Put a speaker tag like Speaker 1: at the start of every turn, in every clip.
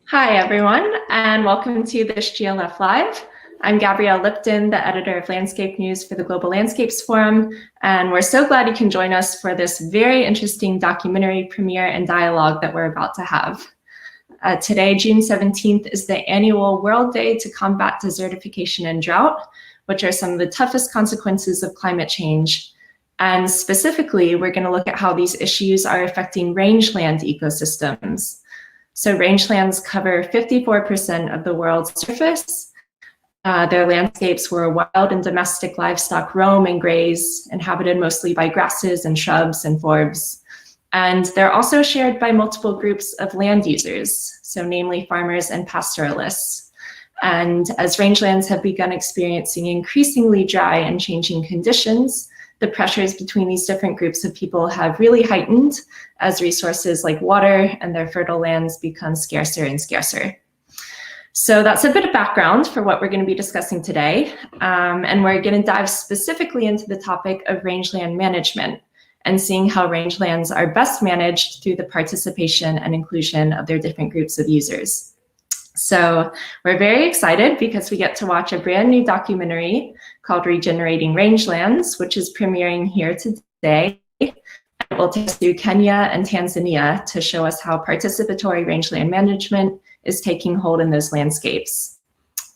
Speaker 1: Hi, everyone, and welcome to this GLF Live. I'm Gabrielle Lipton, the editor of Landscape News for the Global Landscapes Forum, and we're so glad you can join us for this very interesting documentary premiere and dialogue that we're about to have. Today, June 17th, is the annual World Day to Combat Desertification and Drought, which are some of the toughest consequences of climate change. And specifically, we're going to look at how these issues are affecting rangeland ecosystems. So rangelands cover 54% of the world's surface. Their landscapes where wild and domestic livestock roam and graze, inhabited mostly by grasses and shrubs and forbs. And they're also shared by multiple groups of land users, so namely farmers and pastoralists. And as rangelands have begun experiencing increasingly dry and changing conditions, the pressures between these different groups of people have really heightened as resources like water and their fertile lands become scarcer and scarcer. So that's a bit of background for what we're going to be discussing today. And we're going to dive specifically into the topic of rangeland management and seeing how rangelands are best managed through the participation and inclusion of their different groups of users. So we're very excited because we get to watch a brand new documentary called Regenerating Rangelands, which is premiering here today. It will take us through Kenya and Tanzania to show us how participatory rangeland management is taking hold in those landscapes.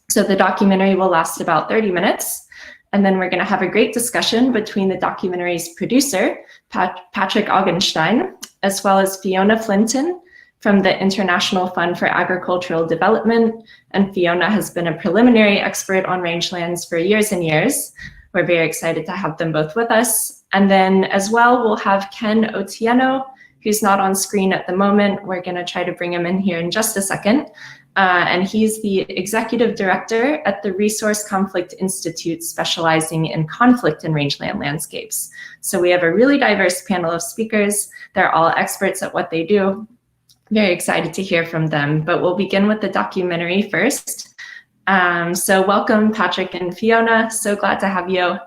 Speaker 1: So the documentary will last about 30 minutes, and then we're going to have a great discussion between the documentary's producer, Patrick Augenstein, as well as Fiona Flintan from the International Fund for Agricultural Development. And Fiona has been a preliminary expert on rangelands for years and years. We're very excited to have them both with us. And then as well, we'll have Ken Otieno, who's not on screen at the moment. We're going to try to bring him in here in just a second. And he's the executive director at the Resource Conflict Institute, specializing in conflict in rangeland landscapes. So we have a really diverse panel of speakers. They're all experts at what they do. Very excited to hear from them, but we'll begin with the documentary first. So welcome, Patrick and Fiona. So glad to have you.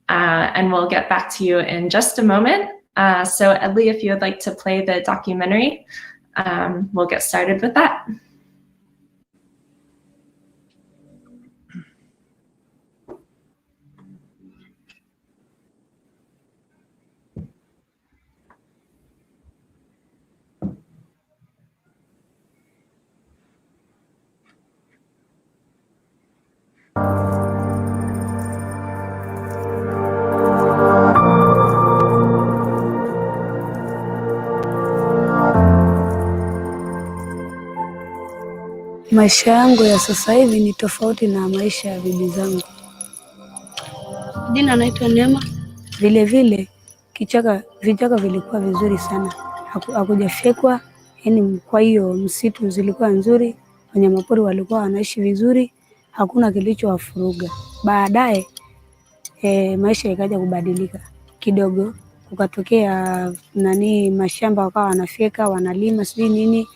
Speaker 1: And we'll get back to you in just a moment. So Edley, if you would like to play the documentary, we'll get started with that.
Speaker 2: Maisha yangu ya sasa hivi ni tofauti na maisha ya bibi zangu. Jina naitwa Neema. Vile vile vichaka vilikuwa vizuri sana. Hakujafyekwa, yani kwa hiyo msitu zilikuwa nzuri, wanyamapori walikuwa wanaishi vizuri, hakuna kilichowafuruga. Baadaye maisha ikaja kubadilika kidogo, kukatokea mashamba wakawa wanafyeka, wanalima sijui nini.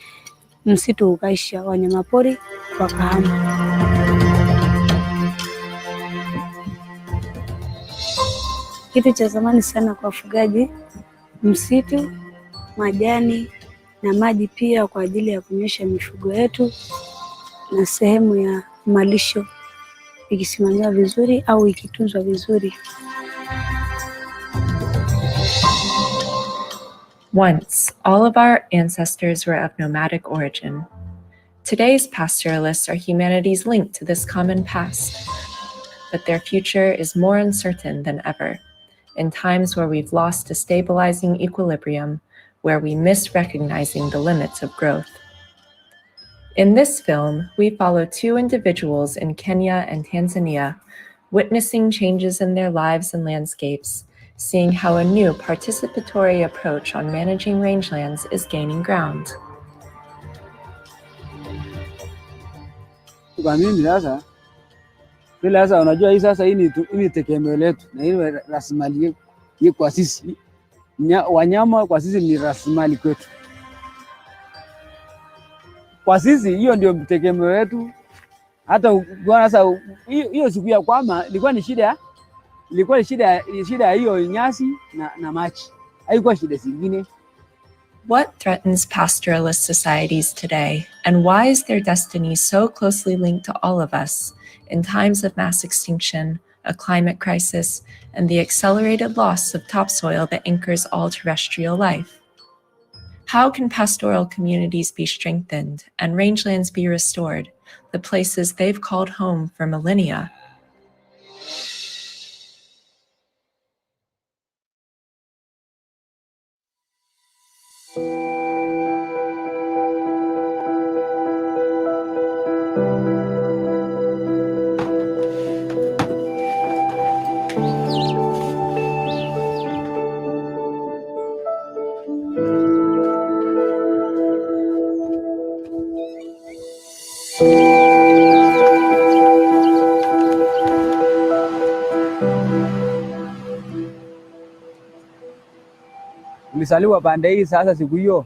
Speaker 2: Msitu ukaisha, wanyamapori wakahama. Kitu cha zamani sana kwa wafugaji, msitu, majani na maji pia kwa ajili ya kunywesha mifugo yetu, na sehemu ya malisho ikisimamiwa vizuri au ikitunzwa vizuri.
Speaker 1: Once, all of our ancestors were of nomadic origin. Today's pastoralists are humanity's link to this common past, but their future is more uncertain than ever, in times where we've lost a stabilizing equilibrium, where we miss recognizing the limits of growth. In this film, we follow two individuals in Kenya and Tanzania, witnessing changes in their lives and landscapes, seeing how a new participatory approach on managing rangelands is gaining ground.
Speaker 3: Kwa mimi sasa, unajua hii sasa hii ni tegemeo letu, na hii rasilimali hii kwa sisi. Wanyama kwa sisi ni rasilimali kwetu. Kwa sisi hiyo ndio tegemeo letu. Hata bwana sasa hiyo siku ya kwama ilikuwa ni shida hiyo nyasi na maji. Haikuwa shida zingine.
Speaker 1: What threatens pastoralist societies today, and why is their destiny so closely linked to all of us in times of mass extinction, a climate crisis, and the accelerated loss of topsoil that anchors all terrestrial life? How can pastoral communities be strengthened and rangelands be restored, the places they've called home for millennia?
Speaker 3: Nilisaliwa pande hii sasa siku hiyo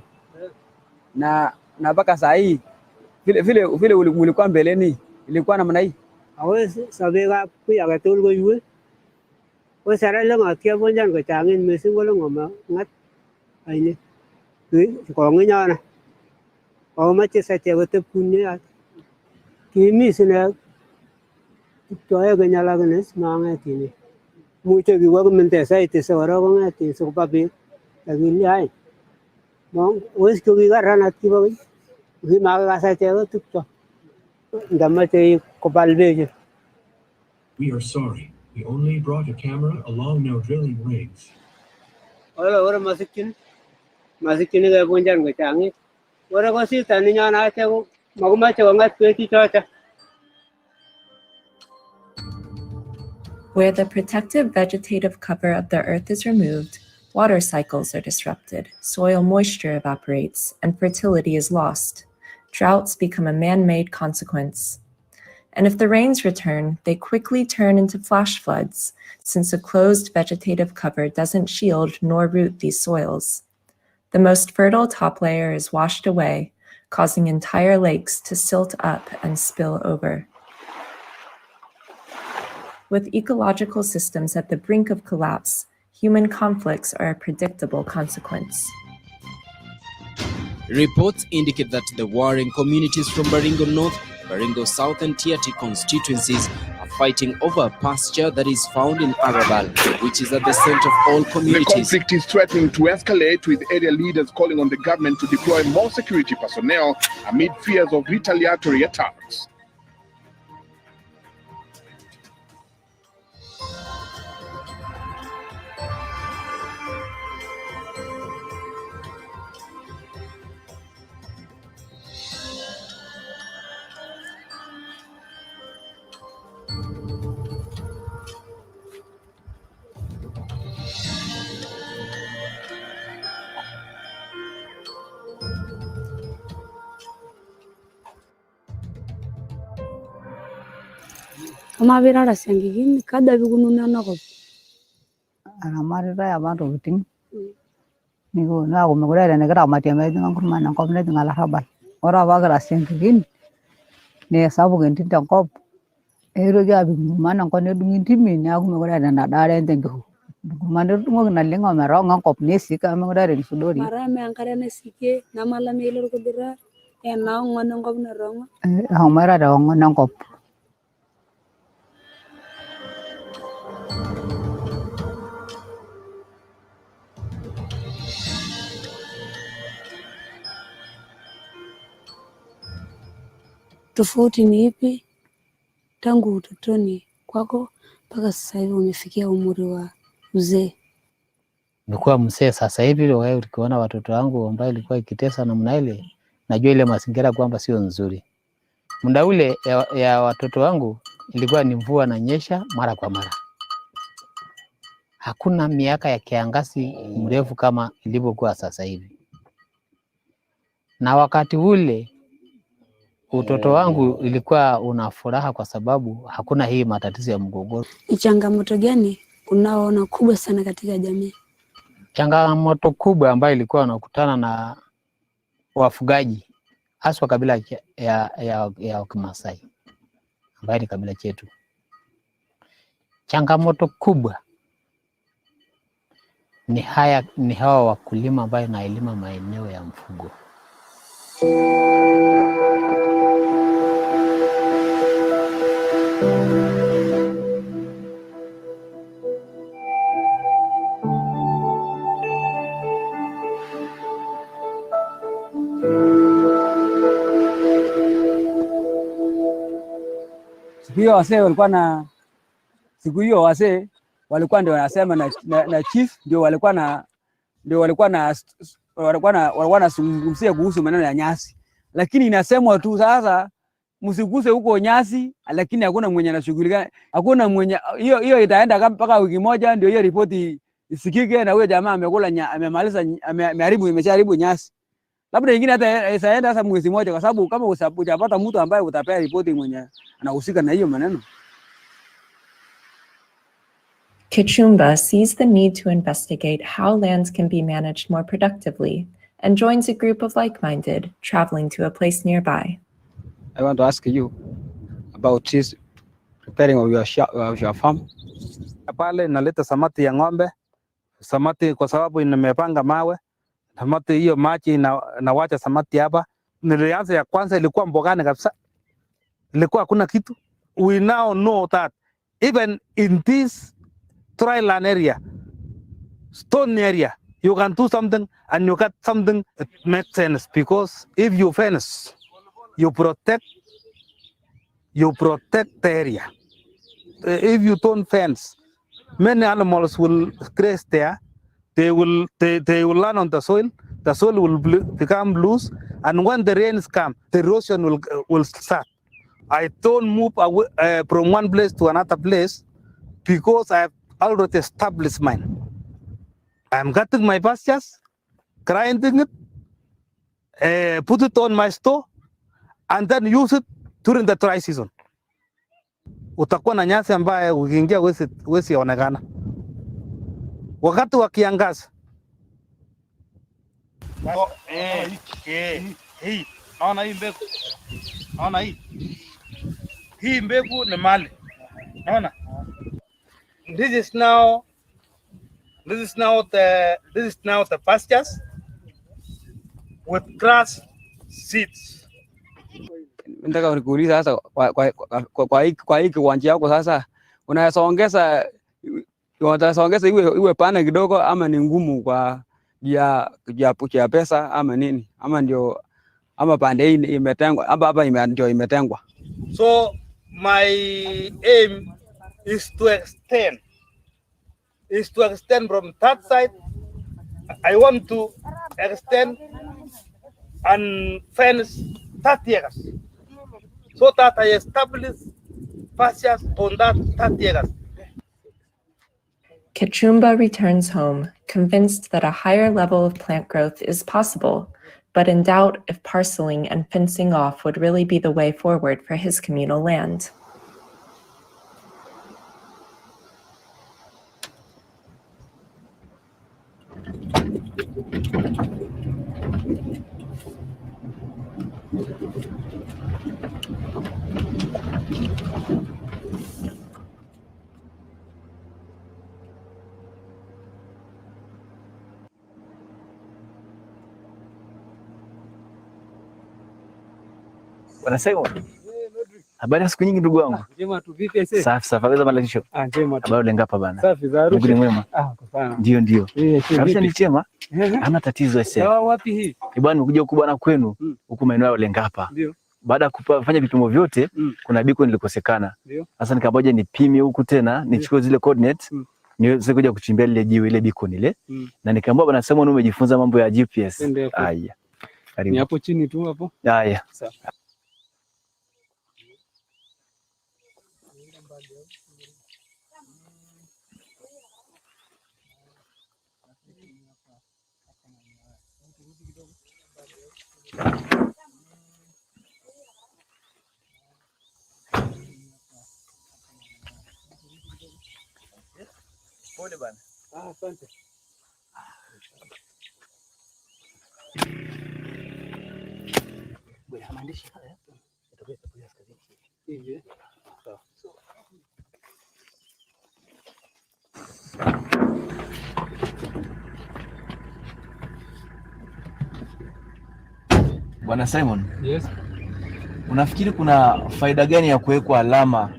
Speaker 3: na mpaka saa hii vile ulikuwa mbeleni ilikuwa namna hii.
Speaker 4: Awes sabega kuya gatul go yue. O sara lang atia bonjan ko changin mesin ko lang ma ngat aini. Ko ngnya na. O ma che sa che gote punya. Kimi sina toya ganya lagnes manga tini. Mucho bi wa mente sai te sa ora ko ngati so papi lagi ai. Mong wes ko gi garana ti ba. Gi ma ga sa che go tukto. Damate ko balbe.
Speaker 5: We are sorry. We only brought a camera along no drilling rigs.
Speaker 4: Ora masikin ga bonjan go changi. Ora ko si taninya na che go maguma che ngat pe ti cha.
Speaker 1: Where the protective vegetative cover of the earth is removed, water cycles are disrupted, soil moisture evaporates, and fertility is lost. Droughts become a man-made consequence. And if the rains return, they quickly turn into flash floods, since a closed vegetative cover doesn't shield nor root these soils. The most fertile top layer is washed away, causing entire lakes to silt up and spill over. With ecological systems at the brink of collapse, human conflicts are a predictable consequence.
Speaker 6: Reports indicate that the warring communities from Baringo North, Baringo South and Tiati constituencies are fighting over a pasture that is found in Arabal, which is at the center of all communities.
Speaker 7: The conflict is threatening to escalate, with area leaders calling on the government to deploy more security personnel amid fears of retaliatory attacks.
Speaker 2: Kama virara sengigini kada bigununa nako.
Speaker 8: Anamarira abantu biting. Nigo na ko magura ne gara mati me dengan kurma na ko ne dengan larabal. Ora bagra sengigini. Ne sabu genti tangkop. Ero ga bi mana ko ne dungin timi ne ko magura na dare tengu. Mana ngo na lengo mero ngop ne sika magura ren sudori.
Speaker 2: Mara me ankara ne sike na mala me lor ko dira. E na ngono ngop na rongo.
Speaker 8: Mara da ngono ngop.
Speaker 2: Tofauti ni ipi tangu utotoni kwako mpaka sasa hivi umefikia umri wa uzee?
Speaker 8: Nilikuwa mzee sasa hivi, wewe ukiona watoto wangu ambao ilikuwa ikitesa namna ile, najua ile mazingira kwamba sio nzuri. Muda ule ya watoto wangu ilikuwa ni mvua na nyesha mara kwa mara. Hakuna miaka ya kiangazi mrefu kama ilivyokuwa sasa hivi. Na wakati ule utoto wangu ilikuwa una furaha kwa sababu hakuna hii matatizo ya mgogoro.
Speaker 2: Ni changamoto gani unaoona kubwa sana katika jamii?
Speaker 8: Changamoto kubwa ambayo ilikuwa wanakutana na wafugaji, hasa kabila ya Kimasai ambayo ni kabila chetu. Changamoto kubwa
Speaker 9: ni hawa wakulima ambao nailima maeneo ya mfugo.
Speaker 3: Siku hiyo wasee walikuwa ndio wanasema na chief ndio walikuwa wanazungumzia kuhusu maneno ya nyasi, lakini inasemwa tu sasa msiguse huko nyasi, lakini hakuna mwenye anashughulika, hakuna mwenye hiyo itaenda mpaka wiki moja ndio hiyo ripoti isikike, na huyo jamaa amekula amemaliza imesharibu nyasi. Labda nyingine hata isaenda sasa mwezi moja, kwa sababu kama usapata mtu ambaye utapea ripoti mwenye anahusika na hiyo maneno.
Speaker 1: Kachumba sees the need to investigate how lands can be managed more productively and joins a group of like-minded traveling to a place nearby.
Speaker 3: I want to ask you about this preparing of your farm.
Speaker 10: Pale naleta samaki ya ng'ombe, samaki kwa sababu nimepanga mawe, samaki hiyo maji nawacha samaki hapa. Nilianza ya kwanza ilikuwa mbogani kabisa, ilikuwa hakuna kitu. We now know that even in this dry land area, stone area, you can do something and you get something that makes sense, because if you fence, you protect the area. If you don't fence, many animals will graze there. They will land on the soil will become loose, and when the rains come, the erosion will start. I don't move away, from one place to another place, because I have already established mine. I'm cutting my pastures, grinding it, put it on my store, and then use it during the dry season. Utakuwa na nyasi ambaye ukiingia wezi onekana. Wakati wa kiangazi. Hii, naona hii mbegu. Naona hii. Hii mbegu ni mali. Naona? This is now the pastures with grass seeds.
Speaker 3: Nataka nikuuliza sasa kwa hii kiwanja yako sasa unasongeza iwe pana kidogo, ama ni ngumu kwa ya pesa ama nini, ama pande hii imetengwa hapa ndio imetengwa?
Speaker 10: So my aim is to extend from that side. I want to extend and fence 30 acres, so that I establish pastures on that 30 acres.
Speaker 1: Kachumba returns home, convinced that a higher level of plant growth is possible, but in doubt if parceling and fencing off would really be the way forward for his communal land.
Speaker 11: Wanasema habari siku nyingi ndugu wangu.
Speaker 3: Njema tu, vipi ese?
Speaker 11: Safi safi, kabisa bana lisho.
Speaker 3: Njema tu.
Speaker 11: Habari lenga hapa bana.
Speaker 3: Safi za Arusha.
Speaker 11: Mungu ni mwema.
Speaker 3: Kwa sana.
Speaker 11: Ndio. Arusha ni chema. Hana tatizo ese.
Speaker 3: Sawa, wapi hii?
Speaker 11: Bwana nimekuja huku bwana kwenu, huku maeneo ya lenga hapa.
Speaker 3: Ndio.
Speaker 11: Baada ya kufanya vipimo vyote, kuna biko nilikosekana. Sasa nikaboja nipime huku tena, nichukue zile coordinates. Niweze kuja kuchimbia ile jiwe ile biko nile. Na nikaambiwa bwana sema umejifunza mambo ya GPS. Haya.
Speaker 3: Ni hapo chini tu hapo.
Speaker 11: Haya.
Speaker 3: Sawa.
Speaker 11: Pole bana.
Speaker 3: Asante.
Speaker 11: Bwana maandishi haya. Nitakuja kaskazini.
Speaker 3: Hivi. Sawa.
Speaker 11: Bwana Simon.
Speaker 12: Yes.
Speaker 11: Unafikiri kuna faida gani ya kuwekwa alama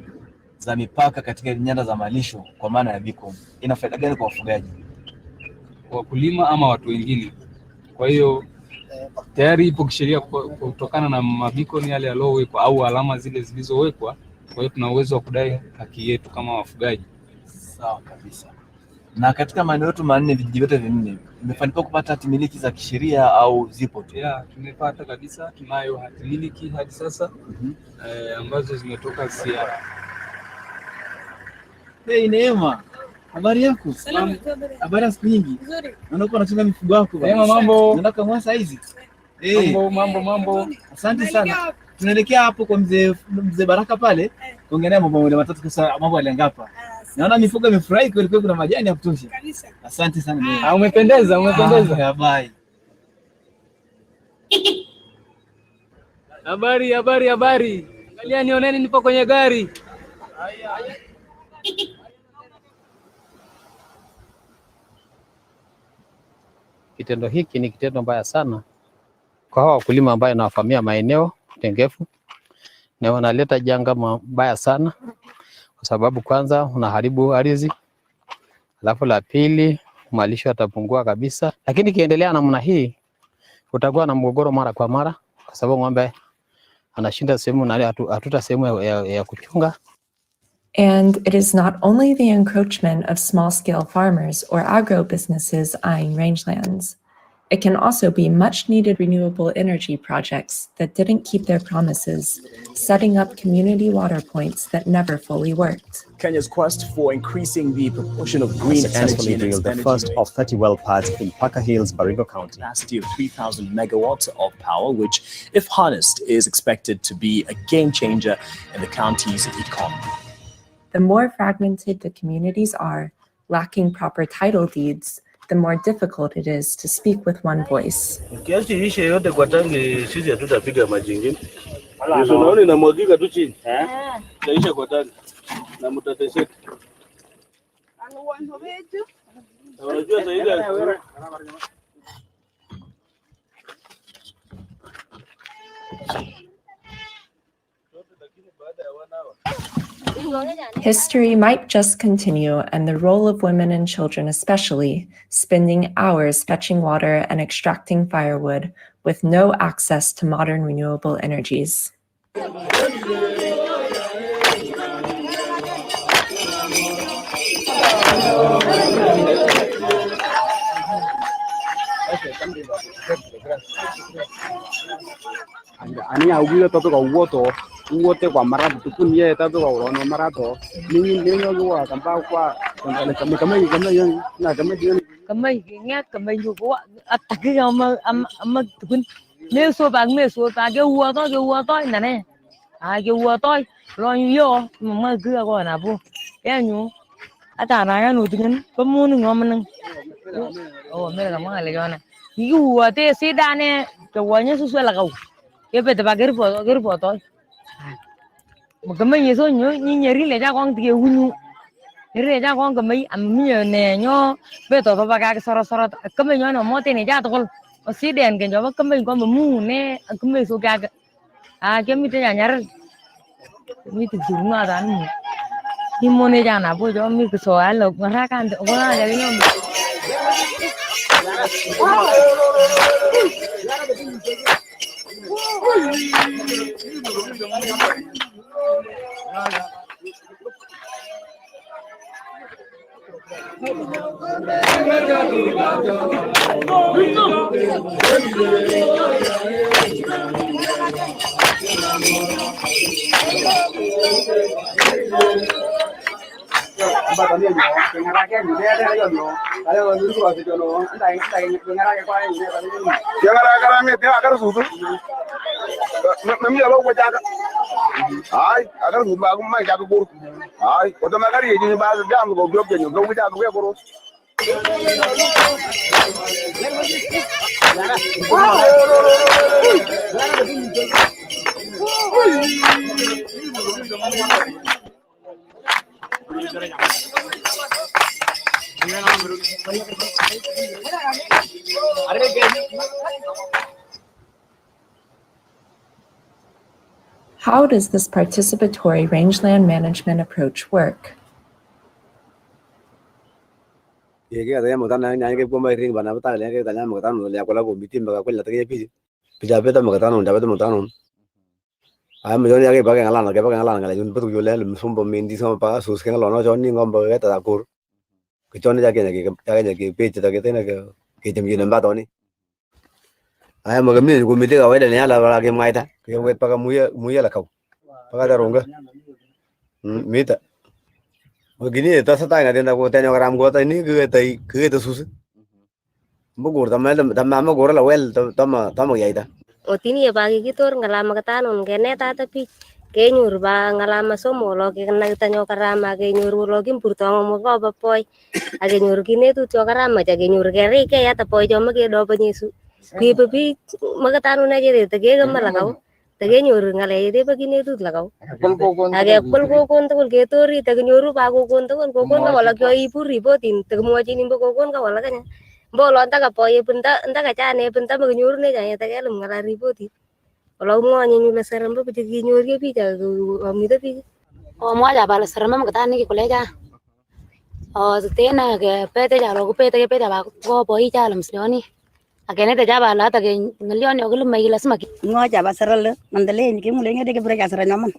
Speaker 11: za mipaka katika nyanda za malisho kwa maana ya beacon? Ina faida gani kwa wafugaji?
Speaker 12: Wakulima ama watu wengine? Kwa hiyo tayari ipo kisheria kutokana na mabikoni yale yaliyowekwa au alama zile zilizowekwa. Kwa hiyo tuna uwezo wa kudai haki yetu kama wafugaji.
Speaker 11: Sawa kabisa. Na katika maeneo yetu manne, vijiji vyote vinne, mmefanikiwa kupata hati miliki za kisheria au zipo tu?
Speaker 12: Yeah, tumepata kabisa. Tunayo hati miliki hadi sasa ambazo zimetoka CEST.
Speaker 11: Hey, Neema. Habari yako?
Speaker 13: Salamu.
Speaker 11: Habari ya siku nyingi.
Speaker 13: Nzuri.
Speaker 11: Unakuwa unachunga mifugo yako bwana.
Speaker 12: Neema, mambo.
Speaker 11: Unataka mwasa hizi?
Speaker 12: Mambo.
Speaker 11: Asante sana. Tunaelekea hapo kwa mzee Baraka pale. Kuongelea mambo matatu kwa mambo aliangapa. Naona mifugo imefurahi kweli kweli, kuna majani ya kutosha. Kabisa. Asante sana Neema.
Speaker 12: Umependeza.
Speaker 11: Bye.
Speaker 12: Habari. Angalia nioneni, nipo kwenye gari.
Speaker 9: Kitendo hiki ni kitendo mbaya sana kwa hao wakulima ambao wanafahamia maeneo tengefu, na wanaleta janga mbaya sana, kwa sababu kwanza unaharibu ardhi, alafu la pili malisho yatapungua kabisa. Lakini kiendelea namna hii utakuwa na mgogoro mara kwa mara, kwa sababu ng'ombe anashinda sehemu na hatuta sehemu ya kuchunga.
Speaker 1: And it is not only the encroachment of small-scale farmers or agro-businesses eyeing rangelands. It can also be much-needed renewable energy projects that didn't keep their promises, setting up community water points that never fully worked.
Speaker 14: Kenya's quest for increasing the proportion of green energy drilled the first of 30 well pads in Parker Hills, Baringo County. Capacity of 3,000 megawatts of power, which, if harnessed, is expected to be a game changer in the county's economy.
Speaker 1: The more fragmented the communities are, lacking proper title deeds, the more difficult it is to speak with one voice.
Speaker 15: Kiasi yote kwa tangi sisi hatutapiga maji ingine. Unaona inamwagika tu chini. Taisha kwa tangi na mtateseka. Unajua zaidi.
Speaker 1: History might just continue, and the role of women and children especially, spending hours fetching water and extracting firewood with no access to modern renewable energies.
Speaker 3: Ani augulo toto ko woto wote kwa marato tukunie toto ko rono marato ninyo kwa kamba kwa kama
Speaker 13: ngát kama nyu ko ataki ama tukun me so ba ke uwa to na ne ke uwa to lo yo ma cứ ko na bu ke nyu ata na ya nu tukun ko mu nu ngom nang me la ma le jona ki uwa te si da ne to wa nya su la ko ke pe te ba ke ri po to mo kama ye so nyu ni nyeri le ja kwang tie unyu nyeri le ja kwang kama am mi ne nyo pe to ba ka soro kama nyo no mo te ne ja to ko si den ke jo ba kama ko mu ne kama so ka ke mi te nya nyar mi te ju na da ni mo ne ja na bo jo mi ko so a lo ra kan ko na ja ni
Speaker 1: How does this participatory rangeland management approach work?
Speaker 16: Mita. Begini ta sata ngadin ta ko tanyo ram go ta ni ke ta sus. Bugur ta ma gor la wel ta yaita.
Speaker 17: Otini ya bagi gitor ngalama katanon kene tata pi kenyur ba ngalama somo lo ke na tanyo karama ke nyur lo kim purtong mo ko ba poi age nyur kine tu to karama ja ke nyur ke ri ke ya ta poi jo ma ke do pa nyesu pi pi magatanon na je te ke ma la kau te ke nyur ngale de pa kine tu la kau age kol ko kon to ke tori te ke nyuru ba ko kon to ko kon ka wala kyo ipu ribotin te mo ji ni ko kon ka wala kanya bolo anta ka poi punta anta ka chane punta mag nyur ne ja ta kelum ngala riboti wala mo anyi ni la seram ba piti nyur ke pi ja mi ta pi
Speaker 2: O mo ja bala serama mo katani ki koleja. O tena ke pete ja lo pete ke pete ba ko poi ja lam snioni. Akene te ja bala ta ke ngalioni oglu mai la smaki. Ngo ja ba seral mandale ni ke mo lenge de ke breja sera nyaman.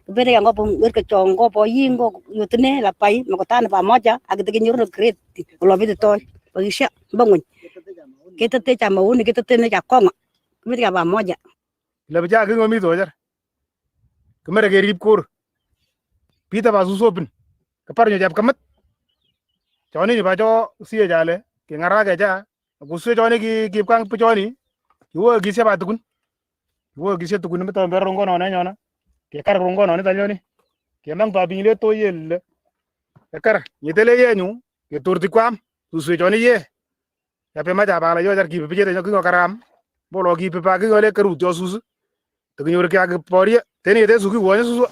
Speaker 2: Bere yang ngopo werke chongo po yingo yutne la pai mo katana ba moja agde ke nyur no kret lo bi to pagisha bangun. Kita te chama uni kita te ne ja konga. Miti ba moja.
Speaker 18: La bija ke ngomi to jar. Kamera ke rip kur. Pita ba susopin. Kapar nyo jab kamat. Choni ni ba jo siye jale ke ngara ke ja. Gusu choni ki kang puchoni. Yo gise ba tukun. Yo gise tukun meta berongo no na nyona. Ke kar rongo no ni tanyoni. Ke mang ba bile to yel. Ke kar nyitele ye nyu ke turti kwam. Gusu choni ye. Ya pe ma ja ba la yo jar ki pe je de ko karam. Bolo ki pe pa ki ole karu jo susu. To nyor ke ag pori teni de suki wo susu.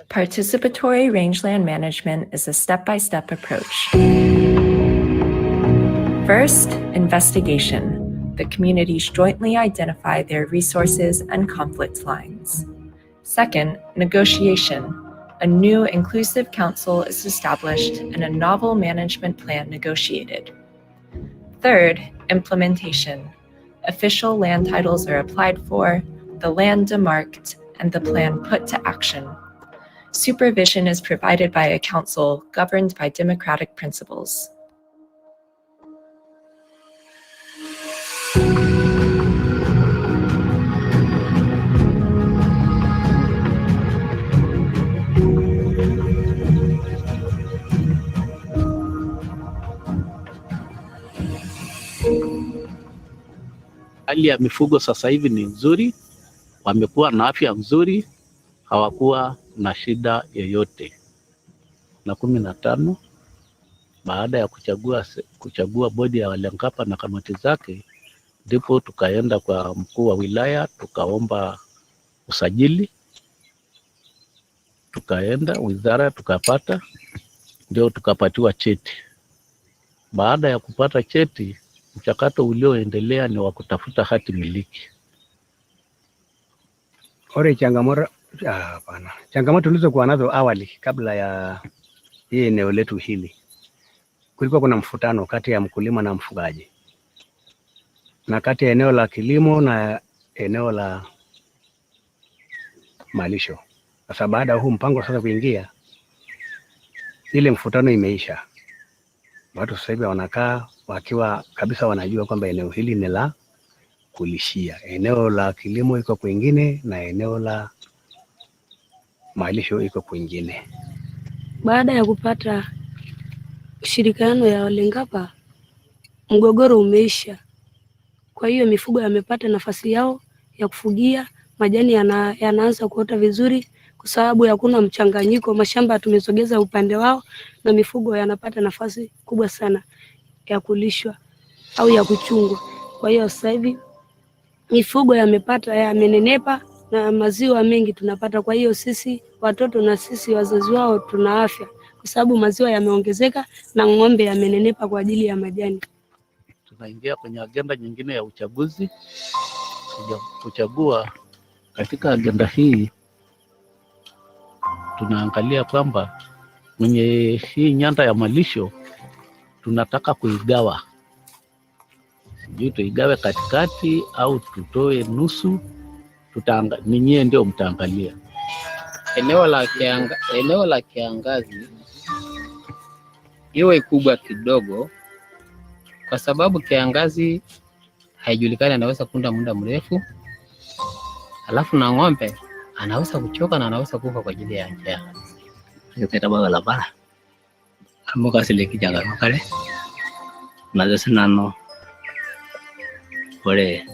Speaker 1: Participatory rangeland management is a step-by-step approach. First, investigation. The communities jointly identify their resources and conflict lines. Second, negotiation. A new inclusive council is established and a novel management plan negotiated. Third, implementation. Official land titles are applied for, the land demarked, and the plan put to action. Supervision is provided by a council governed by democratic principles.
Speaker 19: Hali ya mifugo sasa hivi ni nzuri, wamekuwa na afya nzuri, hawakuwa na shida yoyote. Na 15 baada ya kuchagua bodi ya Walenkapa na kamati zake, ndipo tukaenda kwa mkuu wa wilaya tukaomba usajili, tukaenda wizara tukapata, ndio tukapatiwa cheti. Baada ya kupata cheti, mchakato ulioendelea ni wa kutafuta hati miliki.
Speaker 20: Ore changamoto tulizokuwa nazo awali kabla ya hii eneo letu hili, kulikuwa kuna mfutano kati ya mkulima na mfugaji, na kati ya eneo la kilimo na eneo la malisho. Sasa baada ya huu mpango sasa kuingia, ile mfutano imeisha. Watu sasa hivi wanakaa wakiwa kabisa wanajua kwamba eneo hili ni la kulishia. Eneo la kilimo iko kwingine na eneo la malisho iko kwingine.
Speaker 2: Baada ya kupata ushirikiano ya Walenkapa, mgogoro umeisha. Kwa hiyo mifugo yamepata nafasi yao ya kufugia, majani yanaanza kuota vizuri kwa sababu hakuna mchanganyiko. Mashamba tumesogeza upande wao na mifugo yanapata nafasi kubwa sana ya kulishwa. au ya kuchungwa. Kwa hiyo sasa hivi mifugo yamenenepa na maziwa mengi tunapata. Kwa hiyo sisi watoto na sisi wazazi wao tuna afya, kwa sababu maziwa yameongezeka na ng'ombe yamenenepa kwa ajili ya majani.
Speaker 19: Tunaingia kwenye agenda nyingine ya uchaguzi. Kuchagua katika agenda hii tunaangalia kwamba mwenye hii nyanda ya malisho tunataka kuigawa. Sijui tuigawe katikati au tutoe nusu, ninyi ndio mtaangalia.
Speaker 9: Eneo la kiangazi iwe kubwa kidogo, kwa sababu kiangazi haijulikani anaweza kunda muda mrefu, alafu na ng'ombe anaweza kuchoka na anaweza kufa kwa ajili ya njaa.
Speaker 20: Kita bawa labara. Kamu kasih lagi jaga makare. Nada senano. Boleh.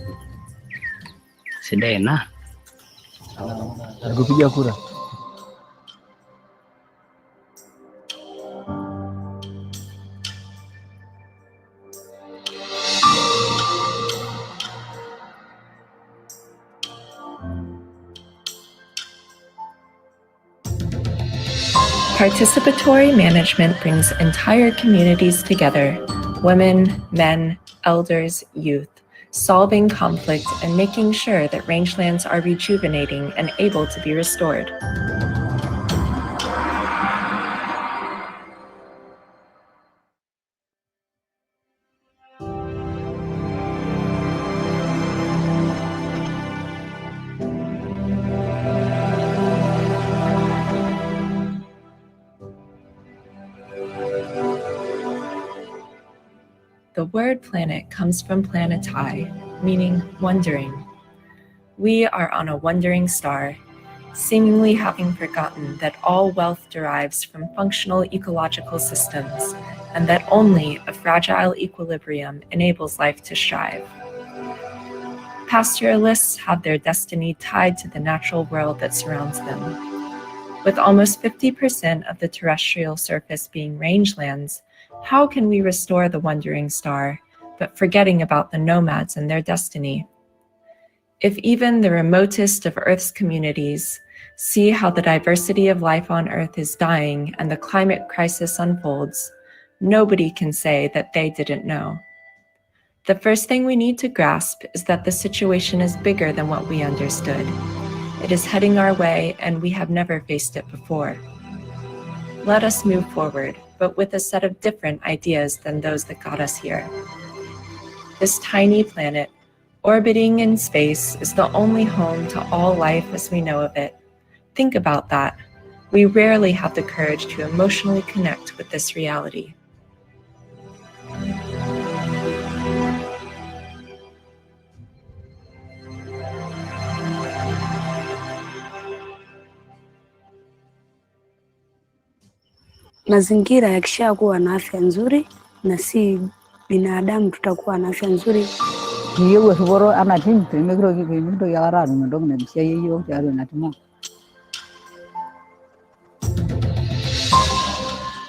Speaker 20: Sedai na.
Speaker 3: Kupiga kura.
Speaker 1: Participatory management brings entire communities together, women, men, elders, youth, solving conflict and making sure that rangelands are rejuvenating and able to be restored. The word planet comes from planetai, meaning wondering. We are on a wandering star, seemingly having forgotten that all wealth derives from functional ecological systems, and that only a fragile equilibrium enables life to strive. Pastoralists have their destiny tied to the natural world that surrounds them. With almost 50% of the terrestrial surface being rangelands, how can we restore the wandering star, but forgetting about the nomads and their destiny? If even the remotest of Earth's communities see how the diversity of life on Earth is dying and the climate crisis unfolds, nobody can say that they didn't know. The first thing we need to grasp is that the situation is bigger than what we understood. It is heading our way, and we have never faced it before. Let us move forward, but with a set of different ideas than those that got us here. This tiny planet, orbiting in space, is the only home to all life as we know of it. Think about that. We rarely have the courage to emotionally connect with this reality.
Speaker 2: Mazingira yakishakuwa na afya nzuri, na si binadamu tutakuwa na afya nzuri.
Speaker 8: Kiyo siboro anatim temekro ya garadu ndong na bisia yiyo jaro natimo.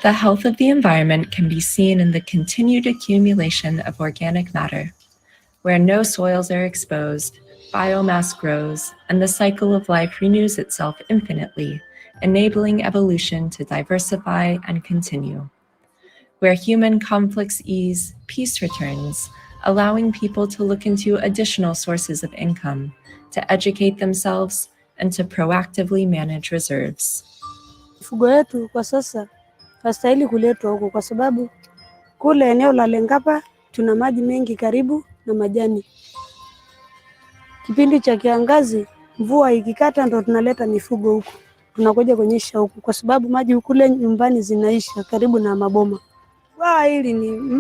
Speaker 1: The health of the environment can be seen in the continued accumulation of organic matter. Where no soils are exposed, biomass grows, and the cycle of life renews itself infinitely, enabling evolution to diversify and continue. Where human conflicts ease, peace returns, allowing people to look into additional sources of income, to educate themselves, and to proactively manage reserves.
Speaker 2: Mifugo yetu kwa sasa hastahili kuletwa huko, kwa sababu kule eneo la Lengapa tuna maji mengi karibu na majani. Kipindi cha kiangazi mvua ikikata ndo tunaleta mifugo huko. Tunakuja kunyesha huko kwa sababu maji kule nyumbani zinaisha karibu na maboma.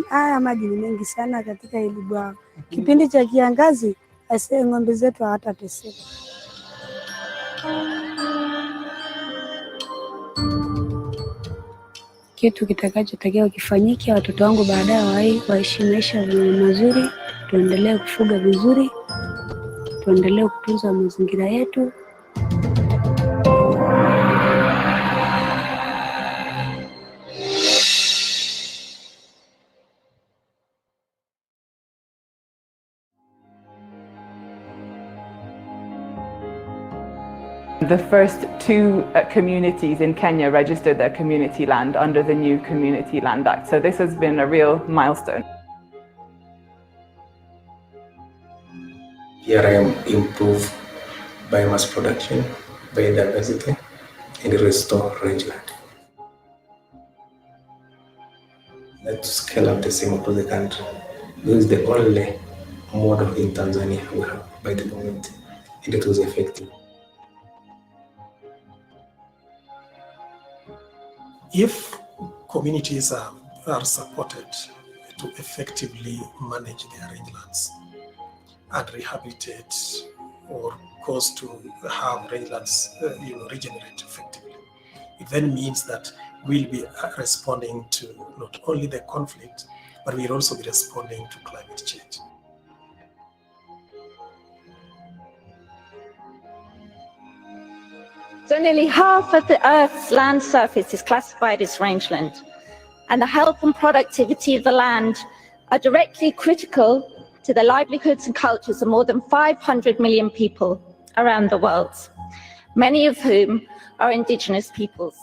Speaker 2: Haya maji ni mengi sana katika hili bwawa. Kipindi cha kiangazi ng'ombe zetu hawatateseka. Kitu kitakachotakiwa kifanyike, watoto wangu baadaye waishi maisha mazuri, tuendelee kufuga vizuri, tuendelee kutunza mazingira yetu.
Speaker 21: The first two communities in Kenya registered their community land under the new Community Land Act. So this has been a real milestone.
Speaker 22: ILRI improve biomass production, biodiversity, and restore rangeland. Let's scale up the same across the country. This is the only model in Tanzania we have by the government, and it was effective.
Speaker 23: If communities are supported to effectively manage their rangelands and rehabilitate or cause to have rangelands regenerate effectively, it then means that we'll be responding to not only the conflict, but we'll also be responding to climate change.
Speaker 24: So nearly half of the Earth's land surface is classified as rangeland, and the health and productivity of the land are directly critical to the livelihoods and cultures of more than 500 million people around the world, many of whom are indigenous peoples.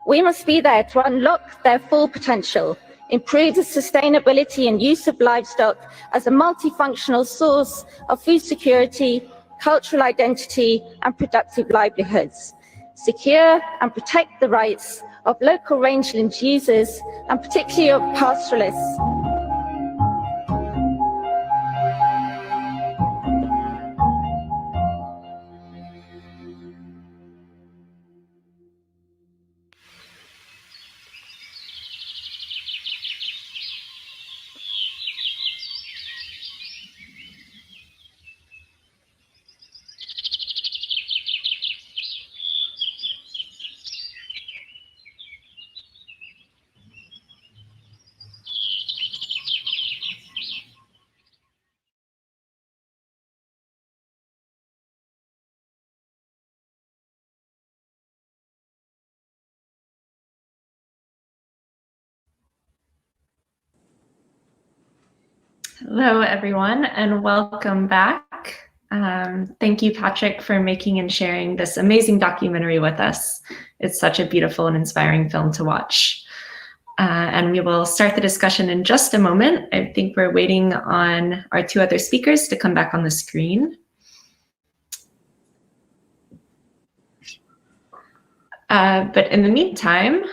Speaker 24: We must be there to unlock their full potential, improve the sustainability and use of livestock as a multifunctional source of food security, cultural identity, and productive livelihoods, secure and protect the rights of local rangeland users, and particularly of pastoralists.
Speaker 1: Hello, everyone, and welcome back. Thank you, Patrick, for making and sharing this amazing documentary with us. It's such a beautiful and inspiring film to watch. And we will start the discussion in just a moment. I think we're waiting on our two other speakers to come back on the screen. But in the meantime,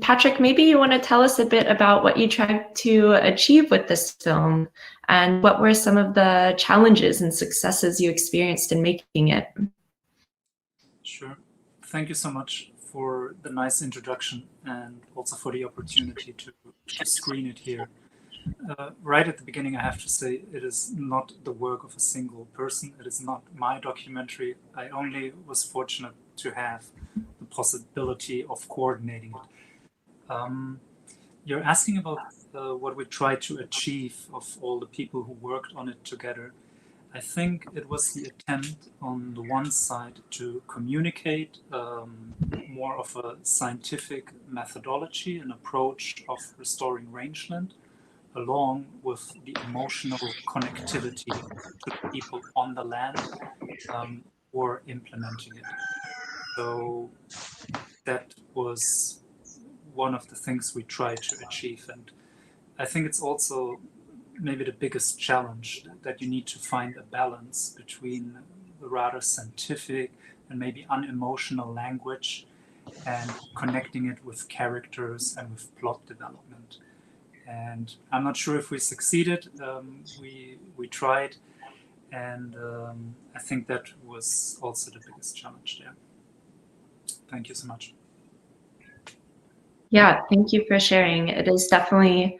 Speaker 1: Patrick, maybe you want to tell us a bit about what you tried to achieve with this film and what were some of the challenges and successes you experienced in making it?
Speaker 25: Sure. Thank you so much for the nice introduction and also for the opportunity to screen it here. Right at the beginning, I have to say it is not the work of a single person. It is not my documentary. I only was fortunate to have the possibility of coordinating it. You're asking about what we tried to achieve of all the people who worked on it together. I think it was the attempt on the one side to communicate more of a scientific methodology and approach of restoring rangeland, along with the emotional connectivity to the people on the land who are implementing it. So that was one of the things we tried to achieve. And I think it's also maybe the biggest challenge, that you need to find a balance between the rather scientific and maybe unemotional language and connecting it with characters and with plot development. And I'm not sure if we succeeded. We tried, and I think that was also the biggest challenge there. Thank you so much.
Speaker 1: Yeah, thank you for sharing. It is definitely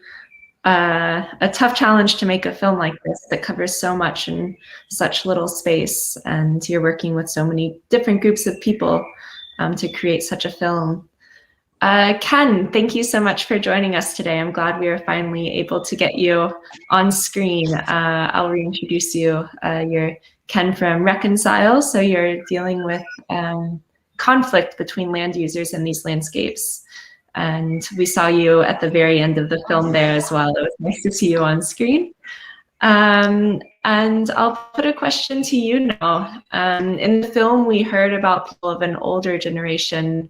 Speaker 1: a tough challenge to make a film like this that covers so much in such little space, and you're working with so many different groups of people to create such a film. Ken, thank you so much for joining us today. I'm glad we are finally able to get you on screen. I'll reintroduce you. You're Ken from Reconcile, so you're dealing with conflict between land users in these landscapes. And we saw you at the very end of the film there as well. It was nice to see you on screen. And And I'll put a question to you now. In the film, we heard about people of an older generation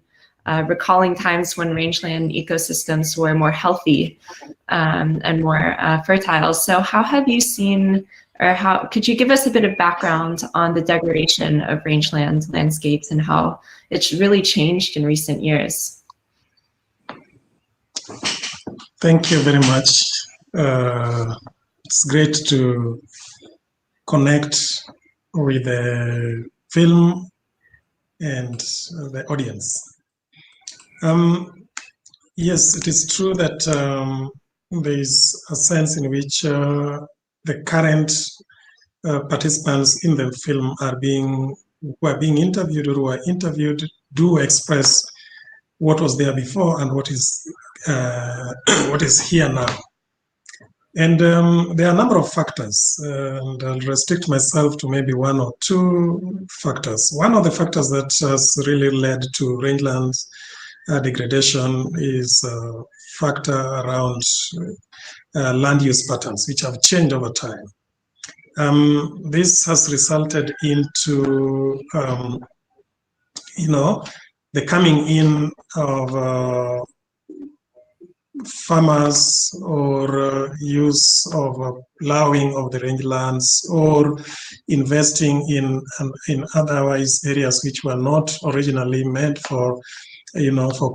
Speaker 1: recalling times when rangeland ecosystems were more healthy and more fertile. So how have you seen, or how could you give us a bit of background on the degradation of rangeland landscapes and how it's really changed in recent years?
Speaker 23: Thank you very much. It's great to connect with the film and the audience. Yes, it is true that there is a sense in which the current participants in the film who are being interviewed or who are interviewed do express what was there before and what is here now. And there are a number of factors, and I'll restrict myself to maybe one or two factors. One of the factors that has really led to rangelands degradation is a factor around land use patterns, which have changed over time. This has resulted into, the coming in of farmers or use of plowing of the rangelands or investing in otherwise areas which were not originally meant for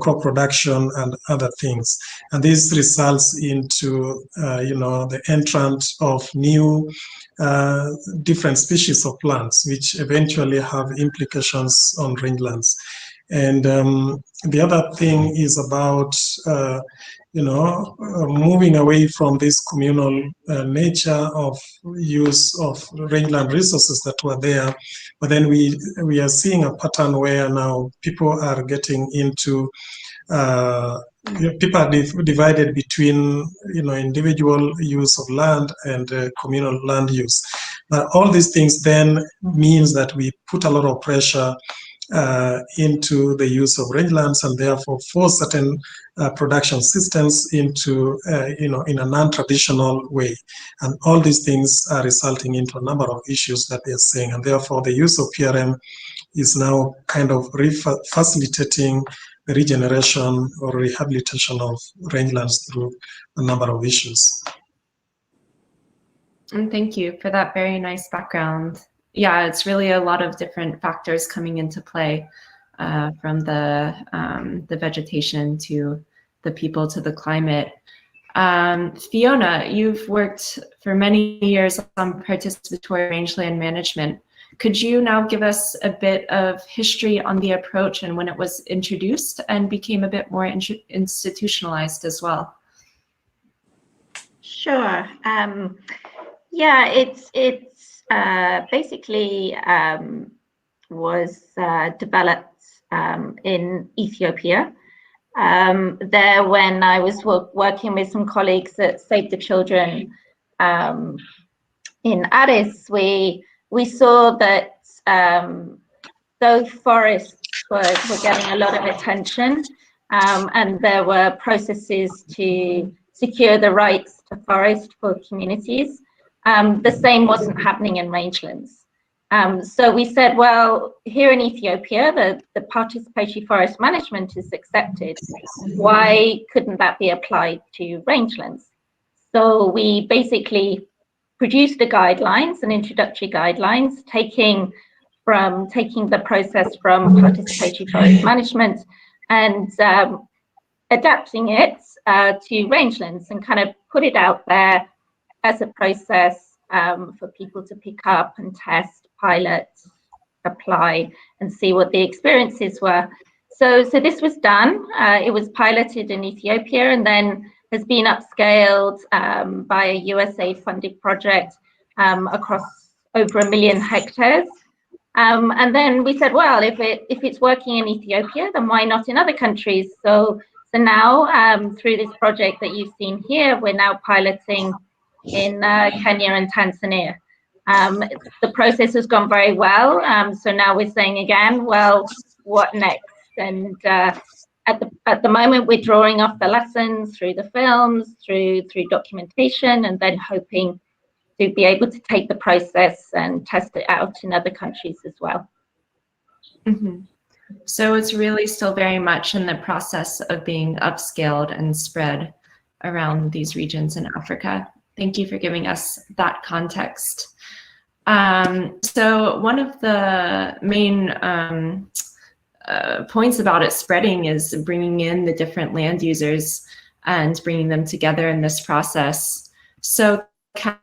Speaker 23: crop production and other things. And this results into, the entrance of new different species of plants, which eventually have implications on rangelands. And the other thing is about, moving away from this communal nature of use of rangeland resources that were there. But then we are seeing a pattern where now people are getting into, people are divided between, individual use of land and communal land use. But all these things then means that we put a lot of pressure into the use of rangelands and therefore force certain production systems into, in a non-traditional way. And all these things are resulting into a number of issues that they're saying. And therefore the use of PRM is now kind of facilitating the regeneration or rehabilitation of rangelands through a number of issues.
Speaker 1: And thank you for that very nice background. Yeah, it's really a lot of different factors coming into play, from the vegetation to the people to the climate. Fiona, you've worked for many years on participatory rangeland management. Could you now give us a bit of history on the approach and when it was introduced and became a bit more institutionalized as well?
Speaker 24: Sure. Yeah, it's basically was developed in Ethiopia. There, when I was working with some colleagues at Save the Children in Addis, we saw that those forests were getting a lot of attention, and there were processes to secure the rights to forest for communities. The same wasn't happening in rangelands. So we said, well, here in Ethiopia, the participatory forest management is accepted. Why couldn't that be applied to rangelands? So we basically produced the guidelines and introductory guidelines, taking the process from participatory forest management and adapting it to rangelands and kind of put it out there as a process for people to pick up and test, pilot, apply, and see what the experiences were. So this was done. It was piloted in Ethiopia and then has been upscaled by a USA-funded project across over 1 million hectares. And then we said, well, if it's working in Ethiopia, then why not in other countries? So now, through this project that you've seen here, we're now piloting in Kenya and Tanzania. The process has gone very well. So now we're saying again, well, what next? And at the moment, we're drawing off the lessons through the films, through documentation, and then hoping to be able to take the process and test it out in other countries as well.
Speaker 1: Mm-hmm. So it's really still very much in the process of being upscaled and spread around these regions in Africa. Thank you for giving us that context. So one of the main points about it spreading is bringing in the different land users and bringing them together in this process. So Ken,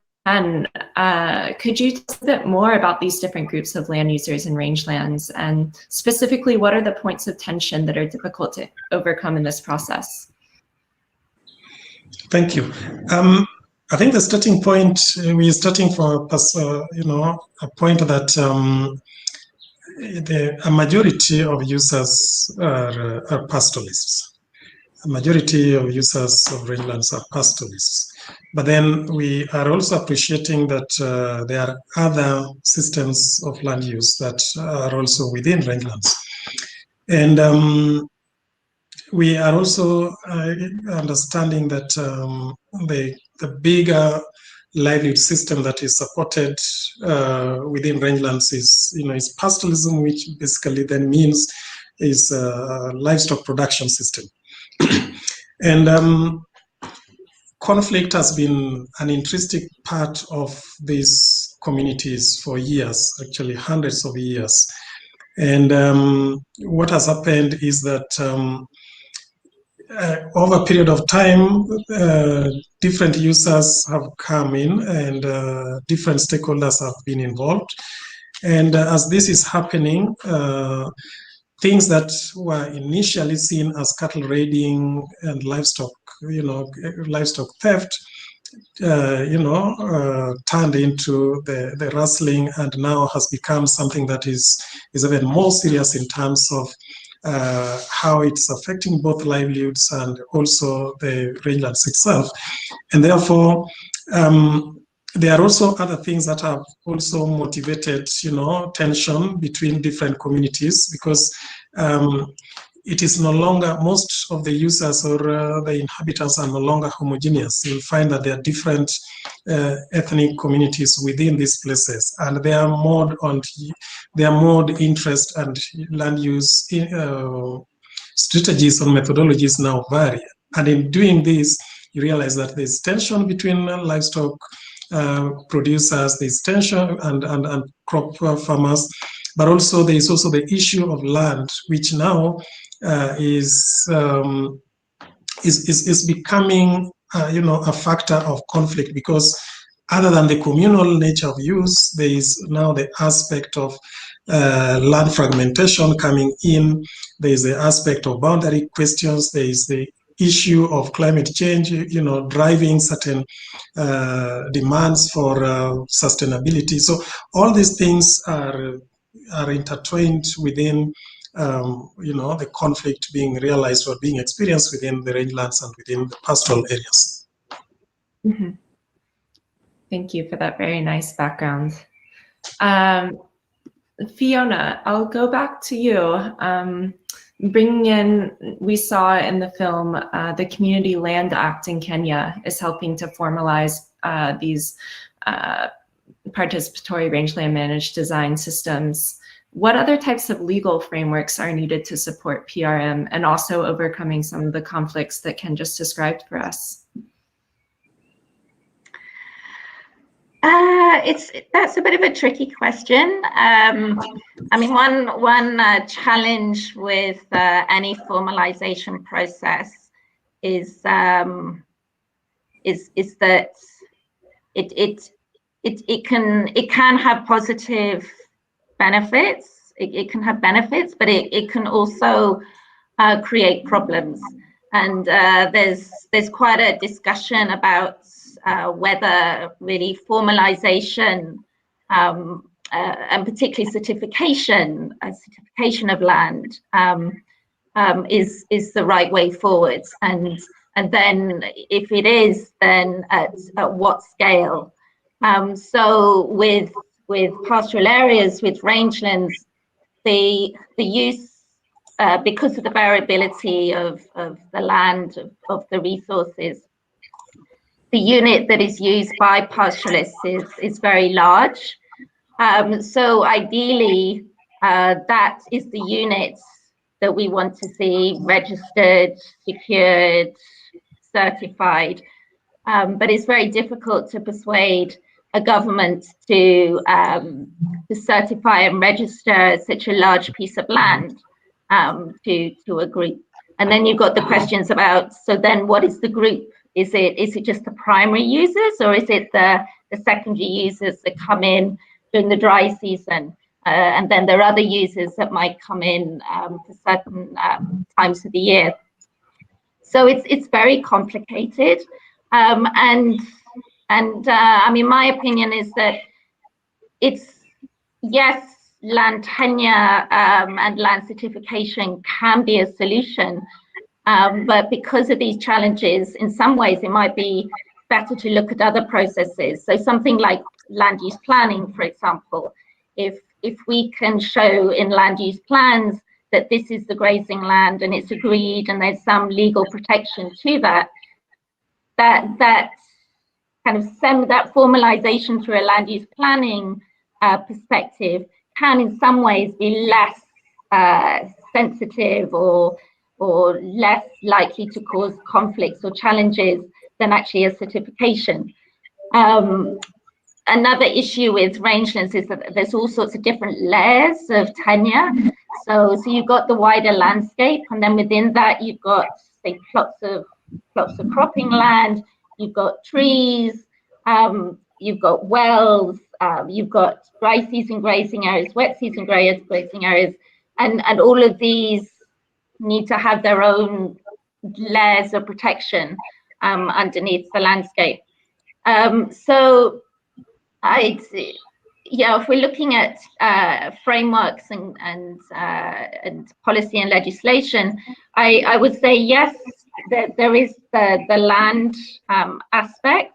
Speaker 1: could you tell us a bit more about these different groups of land users in rangelands, and specifically what are the points of tension that are difficult to overcome in this process?
Speaker 23: Thank you. I think the starting point, we're starting from a point that a majority of users are pastoralists. A majority of users of rangelands are pastoralists. But then we are also appreciating that there are other systems of land use that are also within rangelands. And we are also understanding that the bigger livelihood system that is supported within rangelands is pastoralism, which basically then means is a livestock production system. And conflict has been an intrinsic part of these communities for years, actually hundreds of years. And what has happened is that over a period of time, different users have come in and different stakeholders have been involved. And as this is happening, things that were initially seen as cattle raiding and livestock, livestock theft, turned into the rustling, and now has become something that is even more serious in terms of how it's affecting both livelihoods and also the rangelands itself. And therefore, there are also other things that have also motivated, tension between different communities, because it is no longer, most of the users or the inhabitants are no longer homogeneous. You'll find that there are different ethnic communities within these places, and their mode interest and land use strategies and methodologies now vary. And in doing this, you realize that there's tension between livestock producers, there's tension and crop farmers, but also there is also the issue of land, which now is becoming a factor of conflict, because other than the communal nature of use, there is now the aspect of land fragmentation coming in. There is the aspect of boundary questions. There is the issue of climate change, driving certain demands for sustainability. So all these things are intertwined within the conflict being realized or being experienced within the rangelands and within the pastoral areas.
Speaker 1: Mm-hmm. Thank you for that very nice background. Fiona, I'll go back to you. Bringing in, we saw in the film, the Community Land Act in Kenya is helping to formalize these participatory rangeland managed design systems. What other types of legal frameworks are needed to support PRM and also overcoming some of the conflicts that Ken just described for us?
Speaker 24: That's a bit of a tricky question. I mean, one challenge with any formalization process is that it can have positive benefits. It can have benefits, but it can also create problems. And there's quite a discussion about whether really formalization and particularly certification of land is the right way forward. And then if it is, then at what scale? So with pastoral areas, with rangelands, the use, because of the variability of the land, of the resources, the unit that is used by pastoralists is very large. So ideally, that is the units that we want to see registered, secured, certified. But it's very difficult to persuade a government to certify and register such a large piece of land to a group. And then you've got the questions about, so then what is the group? Is it just the primary users, or is it the secondary users that come in during the dry season? And then there are other users that might come in for certain times of the year. So it's very complicated. And I mean, my opinion is that it's, yes, land tenure and land certification can be a solution. But because of these challenges, in some ways, it might be better to look at other processes. So something like land use planning, for example, if we can show in land use plans that this is the grazing land and it's agreed and there's some legal protection to that kind of that formalization through a land use planning perspective can in some ways be less sensitive or less likely to cause conflicts or challenges than actually a certification. Another issue with rangelands is that there's all sorts of different layers of tenure. So you've got the wider landscape, and then within that you've got, say, plots of cropping land, you've got trees, you've got wells, you've got dry season grazing areas, wet season grazing areas, and all of these need to have their own layers of protection underneath the landscape. So if we're looking at frameworks and policy and legislation, I would say yes, there is the land aspect,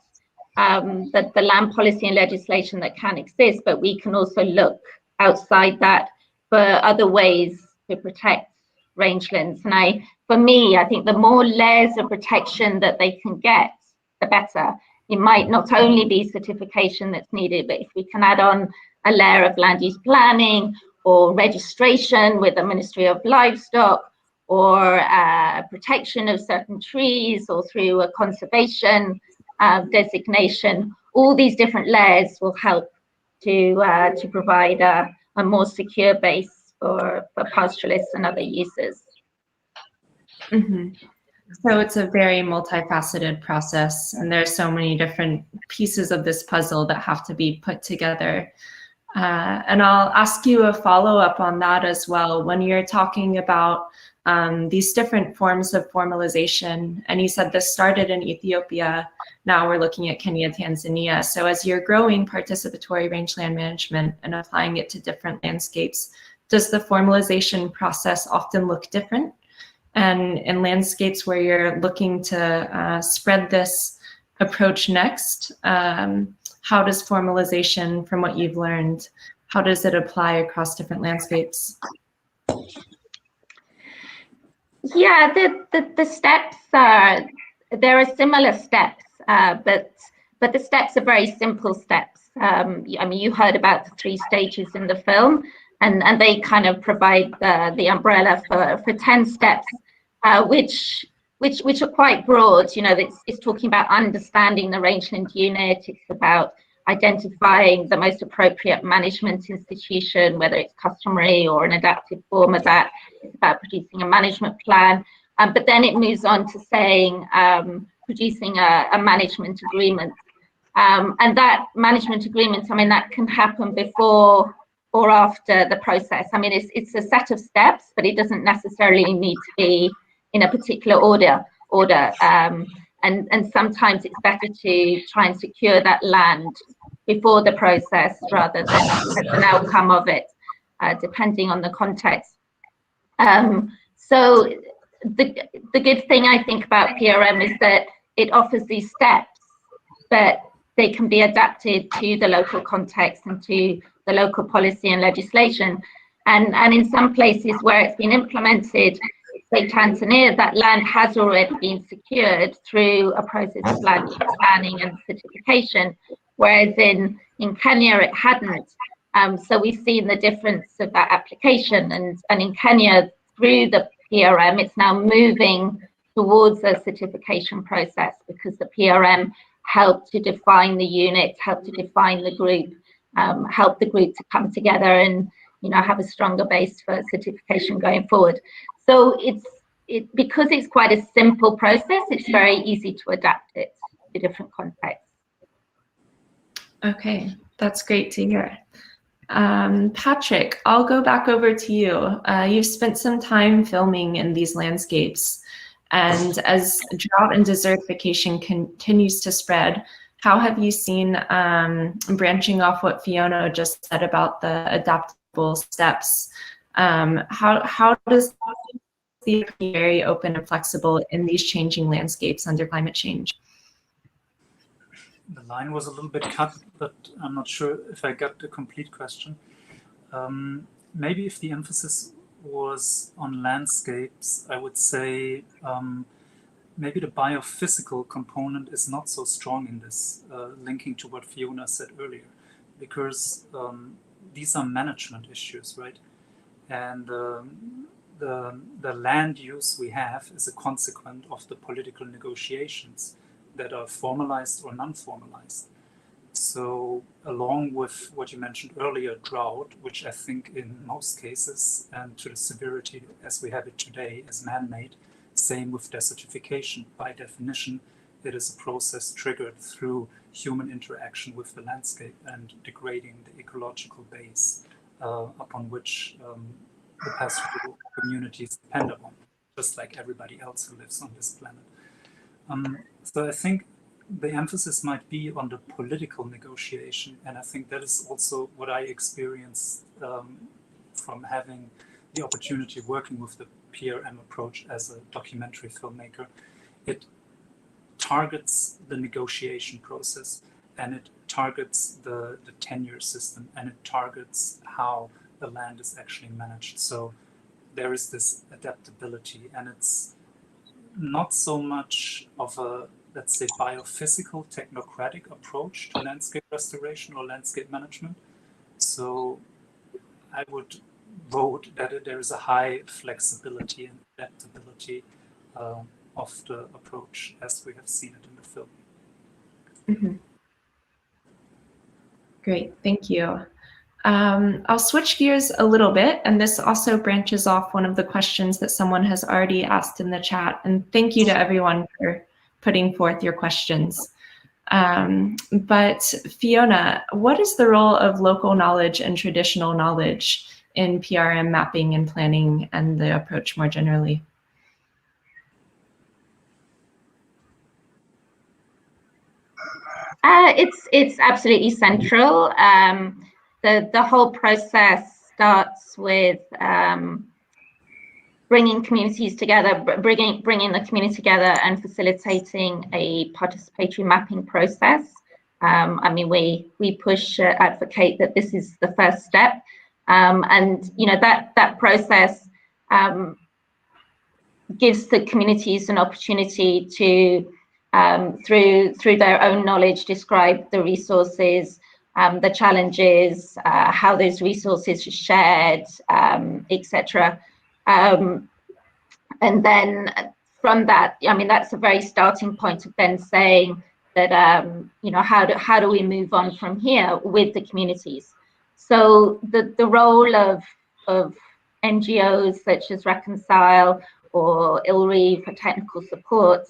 Speaker 24: that the land policy and legislation that can exist, but we can also look outside that for other ways to protect rangelands. And for me, I think the more layers of protection that they can get, the better. It might not only be certification that's needed, but if we can add on a layer of land use planning or registration with the Ministry of Livestock, or protection of certain trees, or through a conservation designation, all these different layers will help to provide a more secure base for pastoralists and other users.
Speaker 1: Mm-hmm. So it's a very multifaceted process, and there's so many different pieces of this puzzle that have to be put together. And I'll ask you a follow-up on that as well. When you're talking about these different forms of formalization, and you said this started in Ethiopia, now we're looking at Kenya and Tanzania. So as you're growing participatory rangeland management and applying it to different landscapes, does the formalization process often look different? And in landscapes where you're looking to spread this approach next, how does formalization, from what you've learned, how does it apply across different landscapes?
Speaker 24: Yeah, the steps there are similar steps, but the steps are very simple steps. I mean, you heard about the 3 stages in the film, and they kind of provide the umbrella for 10 steps, which are quite broad. You know, it's talking about understanding the rangeland unit. It's about identifying the most appropriate management institution, whether it's customary or an adaptive form of that. It's about producing a management plan. But then it moves on to saying producing a management agreement. And that management agreement, I mean, that can happen before or after the process. I mean, it's a set of steps, but it doesn't necessarily need to be in a particular order. And sometimes it's better to try and secure that land before the process rather than as an outcome of it, depending on the context. So the good thing I think about PRM is that it offers these steps, but they can be adapted to the local context and to the local policy and legislation. And in some places where it's been implemented, say Tanzania, that land has already been secured through a process of land use planning and certification, whereas in Kenya it hadn't. So we've seen the difference of that application, and in Kenya, through the PRM, it's now moving towards a certification process because the PRM helped to define the unit, helped to define the group, helped the group to come together and have a stronger base for certification going forward. So because it's quite a simple process, it's very easy to adapt it to different contexts.
Speaker 1: Okay, that's great to hear. Patrick, I'll go back over to you. You've spent some time filming in these landscapes, and as drought and desertification continues to spread, how have you seen, branching off what Fiona just said about the adaptable steps, how does the be very open and flexible in these changing landscapes under climate change?
Speaker 25: The line was a little bit cut, but I'm not sure if I got the complete question. Maybe if the emphasis was on landscapes, I would say maybe the biophysical component is not so strong in this, linking to what Fiona said earlier, because these are management issues, right? And the land use we have is a consequence of the political negotiations that are formalized or non-formalized. So along with what you mentioned earlier, drought, which I think in most cases, and to the severity as we have it today, is man-made, same with desertification. By definition, it is a process triggered through human interaction with the landscape and degrading the ecological base upon which the pastoral communities depend upon, just like everybody else who lives on this planet. So I think the emphasis might be on the political negotiation, and I think that is also what I experienced from having the opportunity of working with the PRM approach as a documentary filmmaker. It targets the negotiation process, and it targets the tenure system, and it targets how the land is actually managed. So there is this adaptability, and it's not so much of a, let's say, biophysical technocratic approach to landscape restoration or landscape management. So I would vote that there is a high flexibility and adaptability of the approach as we have seen it in the film.
Speaker 1: Mm-hmm. Great, thank you. I'll switch gears a little bit, and this also branches off one of the questions that someone has already asked in the chat, and thank you to everyone for putting forth your questions. But Fiona, what is the role of local knowledge and traditional knowledge in PRM mapping and planning and the approach more generally?
Speaker 24: It's absolutely central. The whole process starts with bringing communities together, bringing the community together and facilitating a participatory mapping process. I mean, we push, advocate that this is the first step. And, you know, that process gives the communities an opportunity to, through their own knowledge, describe the resources, the challenges, how those resources are shared, etc. And then from that, I mean, that's a very starting point of then saying that, you know, how do we move on from here with the communities? So the role of NGOs such as Reconcile or ILRI for technical support,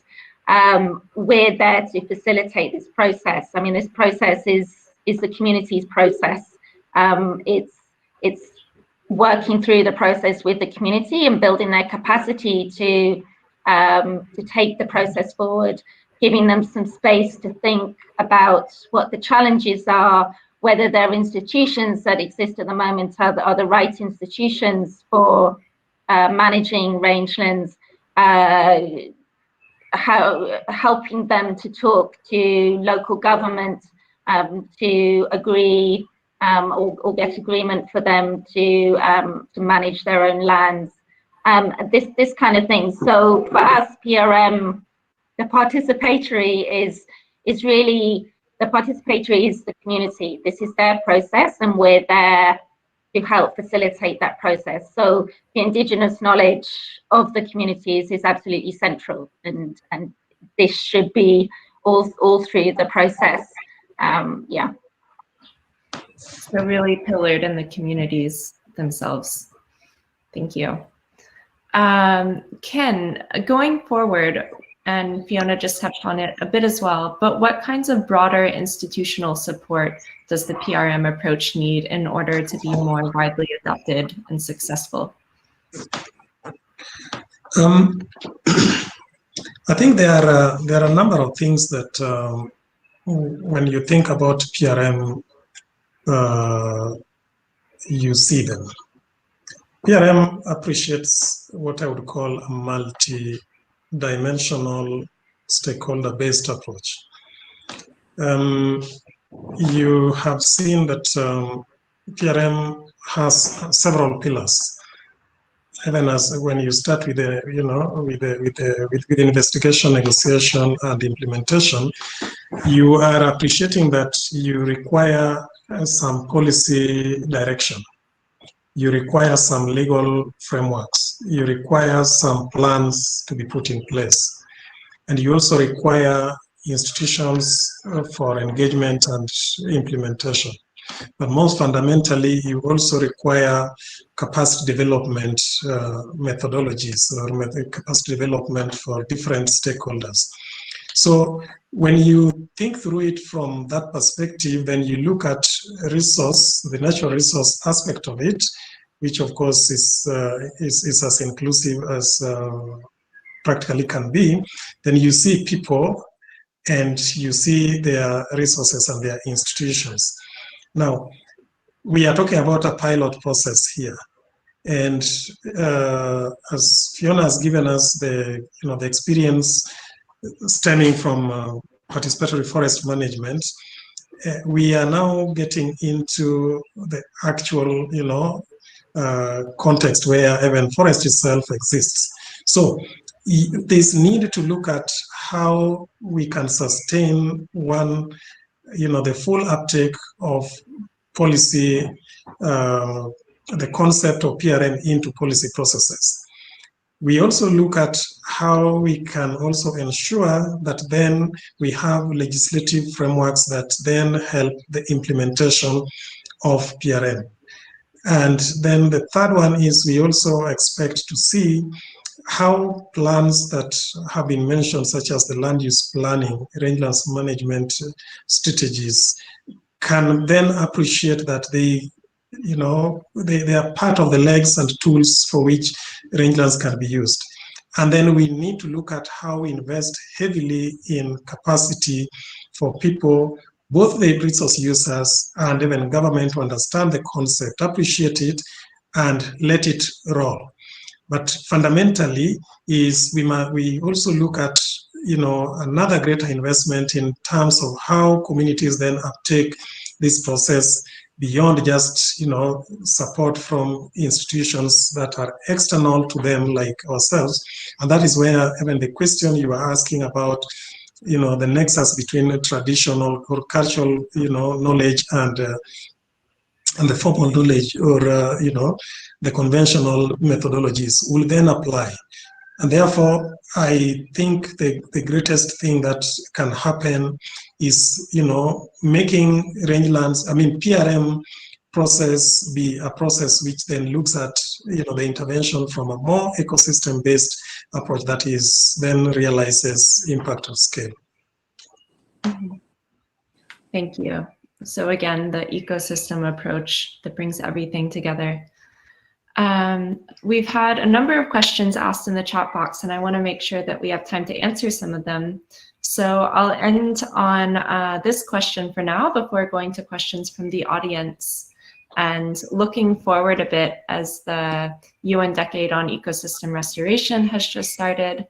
Speaker 24: we're there to facilitate this process. I mean, this process is the community's process. It's working through the process with the community and building their capacity to take the process forward, giving them some space to think about what the challenges are, whether there are institutions that exist at the moment are the right institutions for managing rangelands, helping them to talk to local government to agree or get agreement for them to manage their own lands, this kind of thing. So for us, PRM, the participatory is really, the participatory is the community. This is their process, and we're there to help facilitate that process. So the indigenous knowledge of the communities is absolutely central, and this should be all through the process. Yeah.
Speaker 1: So really pillared in the communities themselves. Thank you. Ken, going forward, and Fiona just touched on it a bit as well, but what kinds of broader institutional support does the PRM approach need in order to be more widely adopted and successful?
Speaker 23: I think there are a number of things that when you think about PRM, you see them. PRM appreciates what I would call a multi-dimensional stakeholder-based approach. You have seen that PRM has several pillars. Even as when you start with the, with investigation, negotiation, and implementation, you are appreciating that you require some policy direction. You require some legal frameworks. You require some plans to be put in place. And you also require institutions for engagement and implementation. But most fundamentally, you also require capacity development methodologies or capacity development for different stakeholders. So when you think through it from that perspective, then you look at resource, the natural resource aspect of it, which of course is as inclusive as practically can be. Then you see people and you see their resources and their institutions. Now, we are talking about a pilot process here. And as Fiona has given us the experience stemming from participatory forest management, we are now getting into the actual, context where even forest itself exists. So there's need to look at how we can sustain the full uptake of policy, the concept of PRM into policy processes. We also look at how we can also ensure that then we have legislative frameworks that then help the implementation of PRM. And then the third one is we also expect to see how plans that have been mentioned, such as the land use planning, rangelands management strategies, can then appreciate that they are part of the legs and tools for which rangelands can be used. And then we need to look at how we invest heavily in capacity for people, both the resource users and even government, to understand the concept, appreciate it, and let it roll. But fundamentally is we also look at another greater investment in terms of how communities then uptake this process beyond just support from institutions that are external to them like ourselves. And that is where even the question you were asking about the nexus between traditional or cultural knowledge and the formal knowledge or the conventional methodologies will then apply. And therefore, I think the greatest thing that can happen is, making rangelands, PRM process be a process which then looks at, the intervention from a more ecosystem-based approach that is then realizes impact of scale.
Speaker 1: Thank you. So again, the ecosystem approach that brings everything together. We've had a number of questions asked in the chat box, and I want to make sure that we have time to answer some of them. So I'll end on this question for now before going to questions from the audience. And looking forward a bit, as the UN Decade on Ecosystem Restoration has just started,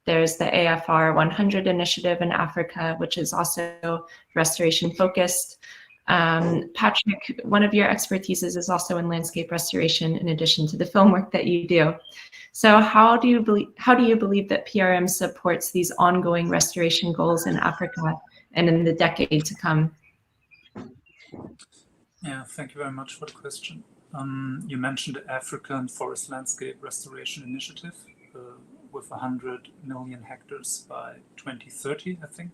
Speaker 1: there's the AFR 100 initiative in Africa, which is also restoration focused. Patrick, one of your expertises is also in landscape restoration, in addition to the film work that you do. So how do you believe that PRM supports these ongoing restoration goals in Africa and in the decade to come?
Speaker 25: Yeah, thank you very much for the question. You mentioned the African Forest Landscape Restoration Initiative with 100 million hectares by 2030, I think.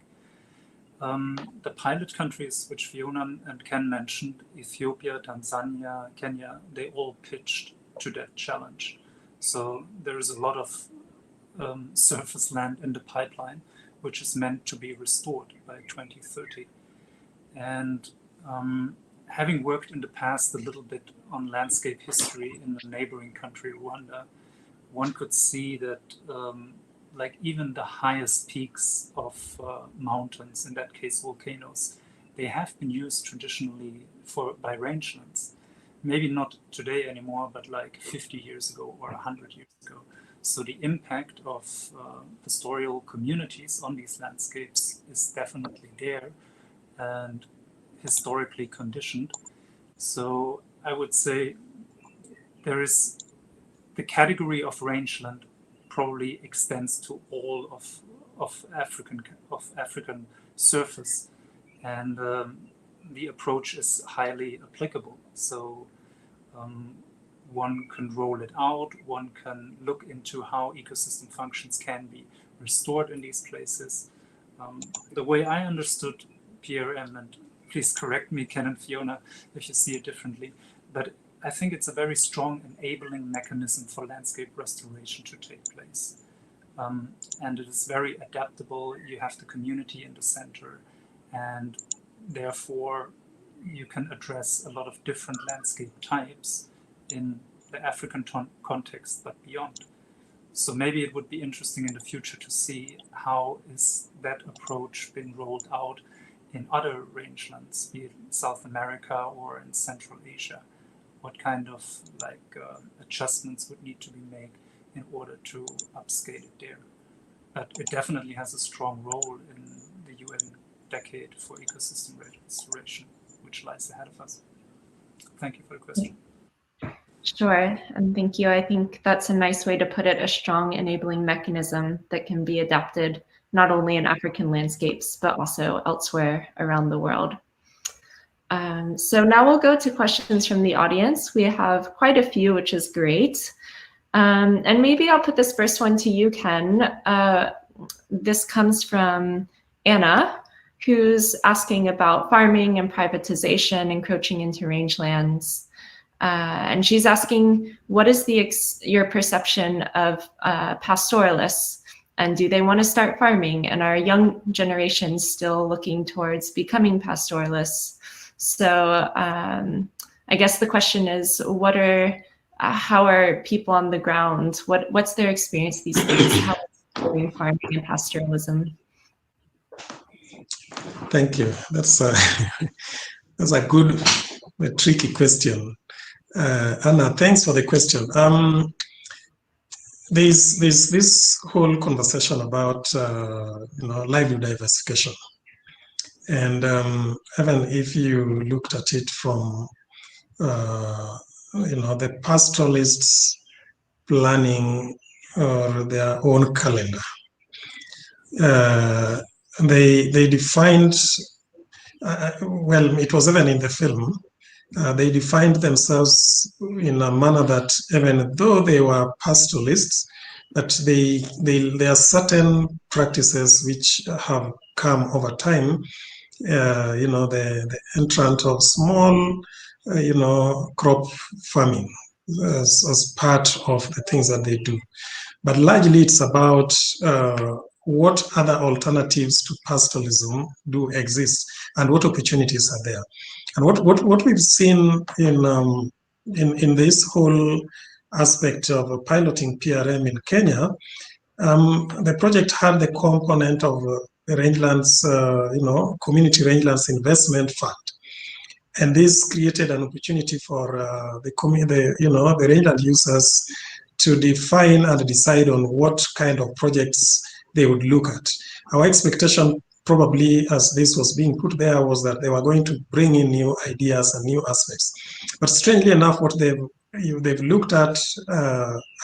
Speaker 25: The pilot countries, which Fiona and Ken mentioned, Ethiopia, Tanzania, Kenya, they all pitched to that challenge. So there is a lot of surface land in the pipeline, which is meant to be restored by 2030. And having worked in the past a little bit on landscape history in the neighboring country, Rwanda, one could see that like even the highest peaks of mountains, in that case volcanoes, they have been used traditionally by rangelands. Maybe not today anymore, but like 50 years ago or 100 years ago. So the impact of pastoral communities on these landscapes is definitely there and historically conditioned. So I would say there is the category of rangeland probably extends to all of African surface, and the approach is highly applicable. So one can roll it out, one can look into how ecosystem functions can be restored in these places. The way I understood PRM, and please correct me, Ken and Fiona, if you see it differently, but I think it's a very strong enabling mechanism for landscape restoration to take place. And it is very adaptable. You have the community in the center, and therefore you can address a lot of different landscape types in the African context, but beyond. So maybe it would be interesting in the future to see how is that approach being rolled out in other rangelands, be it in South America or in Central Asia. What kind of adjustments would need to be made in order to upscale it there. But it definitely has a strong role in the UN decade for ecosystem restoration, which lies ahead of us. Thank you for the question.
Speaker 1: Sure, and thank you. I think that's a nice way to put it, a strong enabling mechanism that can be adapted not only in African landscapes, but also elsewhere around the world. So now we'll go to questions from the audience. We have quite a few, which is great. And maybe I'll put this first one to you, Ken. This comes from Anna, who's asking about farming and privatization encroaching into rangelands. And she's asking, what is your perception of pastoralists, and do they want to start farming? And are young generations still looking towards becoming pastoralists? So I guess the question is, how are people on the ground? What's their experience these days? How is doing farming and pastoralism?
Speaker 23: Thank you. That's a good, tricky question. Anna, thanks for the question. There's this whole conversation about livelihood diversification, and even if you looked at it from the pastoralists planning their own calendar, they defined well, it was even in the film. They defined themselves in a manner that even though they were pastoralists, that there are certain practices which have come over time. The entrant of small, crop farming as part of the things that they do. But largely it's about what other alternatives to pastoralism do exist and what opportunities are there. And what we've seen in this whole aspect of piloting PRM in Kenya, the project had the component of the Rangelands, Community Rangelands Investment Fund, and this created an opportunity for the rangeland users to define and decide on what kind of projects they would look at. Our expectation probably as this was being put there was that they were going to bring in new ideas and new aspects. But strangely enough, what they've looked at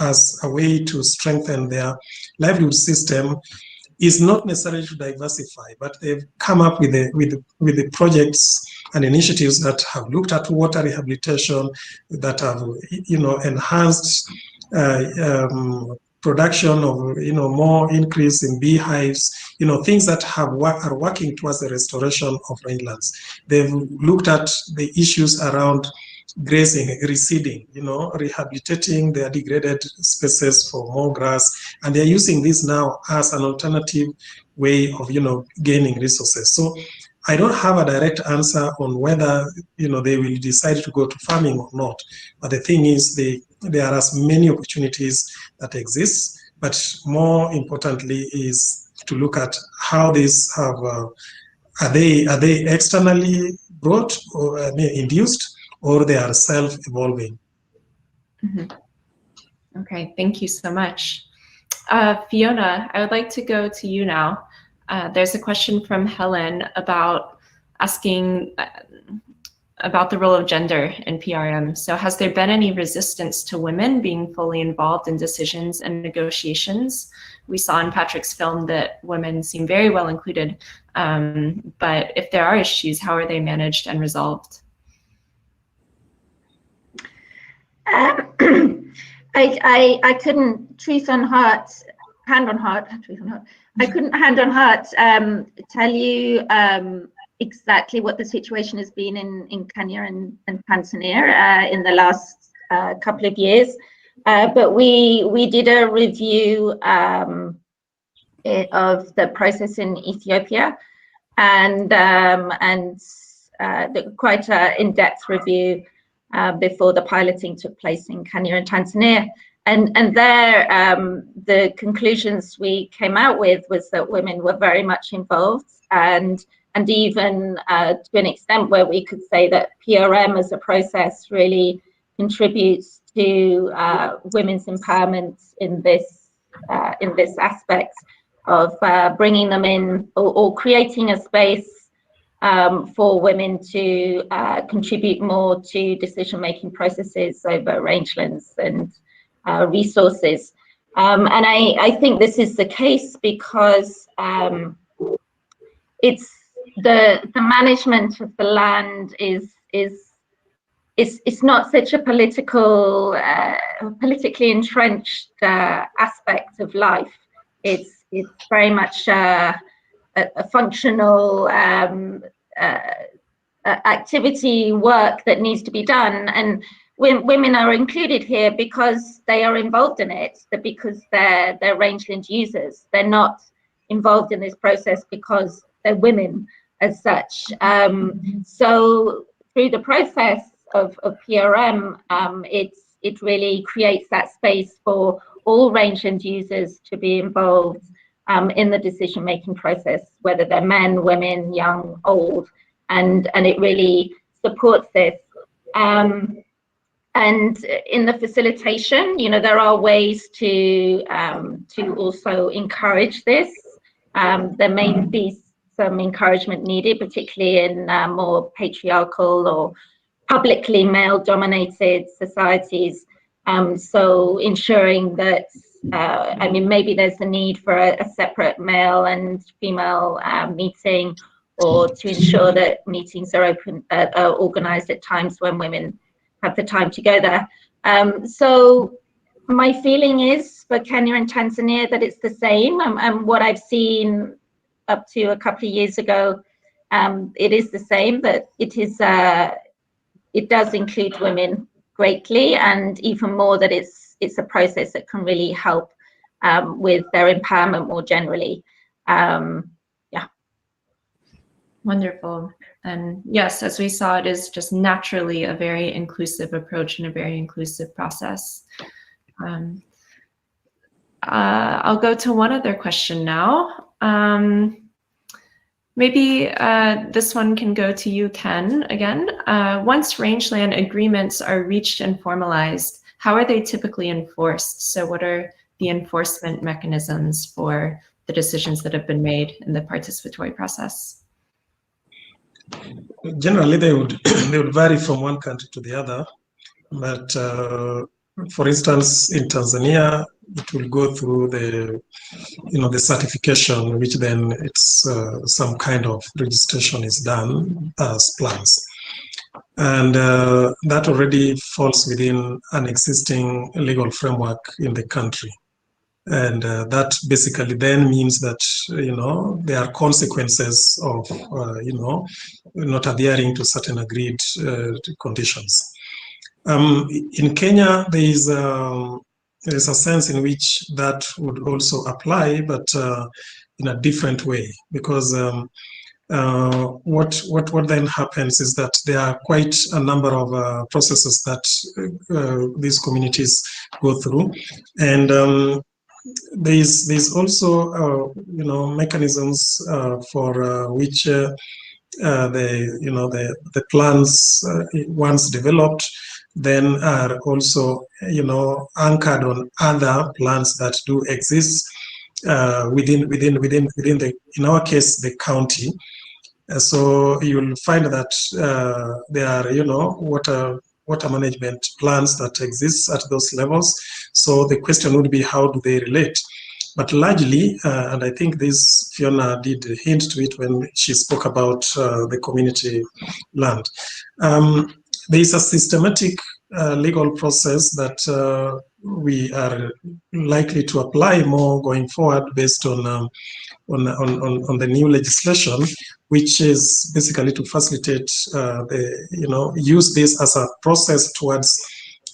Speaker 23: as a way to strengthen their livelihood system is not necessarily to diversify, but they've come up with the projects and initiatives that have looked at water rehabilitation, that have enhanced production of more increase in beehives, things that are working towards the restoration of rangelands. They've looked at the issues around grazing, reseeding, rehabilitating their degraded spaces for more grass, and they're using this now as an alternative way of gaining resources. So I don't have a direct answer on whether they will decide to go to farming or not, but the thing is there are as many opportunities that exist, but more importantly is to look at how these have are they externally brought or induced, or they are self-evolving.
Speaker 1: Mm-hmm. Okay, thank you so much. Fiona, I would like to go to you now. There's a question from Helen about asking about the role of gender in PRM. So has there been any resistance to women being fully involved in decisions and negotiations? We saw in Patrick's film that women seem very well included, but if there are issues, how are they managed and resolved?
Speaker 24: I couldn't, hand on heart, I couldn't hand on heart tell you exactly what the situation has been in Kenya and Tanzania in the last couple of years, but we did a review of the process in Ethiopia, and quite an in-depth review before the piloting took place in Kenya and Tanzania. And there, the conclusions we came out with was that women were very much involved, and even to an extent where we could say that PRM as a process really contributes to women's empowerment in this aspect of bringing them in or creating a space for women to contribute more to decision-making processes over rangelands and resources. And I think this is the case because it's the management of the land is not such a politically entrenched aspect of life. It's very much a functional activity work that needs to be done, and women are included here because they are involved in it, because they're rangeland users. They're not involved in this process because they're women as such. So through the process of PRM, it really creates that space for all rangeland users to be involved in the decision-making process, whether they're men, women, young, old, and it really supports this. And in the facilitation, there are ways to also encourage this. There may be some encouragement needed, particularly in more patriarchal or publicly male-dominated societies. So ensuring that, maybe there's a need for a separate male and female meeting, or to ensure that meetings are organized at times when women have the time to go there. So my feeling is for Kenya and Tanzania that it's the same, and what I've seen up to a couple of years ago, it is the same, that it does include women greatly, and even more that it's a process that can really help with their empowerment more generally.
Speaker 1: Wonderful. And yes, as we saw, it is just naturally a very inclusive approach and a very inclusive process. I'll go to one other question now. Maybe this one can go to you, Ken, again. Once rangeland agreements are reached and formalized, how are they typically enforced? So what are the enforcement mechanisms for the decisions that have been made in the participatory process?
Speaker 23: Generally, they would vary from one country to the other, but for instance, in Tanzania, it will go through the certification, which then it's some kind of registration is done as plans. And that already falls within an existing legal framework in the country. And that basically then means that, there are consequences of, not adhering to certain agreed conditions. In Kenya, there is a sense in which that would also apply, but in a different way, because what then happens is that there are quite a number of processes that these communities go through, and there's also mechanisms for which the plans once developed then are also anchored on other plans that do exist within the, in our case, the county. So you'll find that there are water management plans that exist at those levels. So the question would be, how do they relate? But largely, and I think this Fiona did hint to it when she spoke about the community land, there is a systematic legal process that we are likely to apply more going forward based on the new legislation, which is basically to facilitate use this as a process towards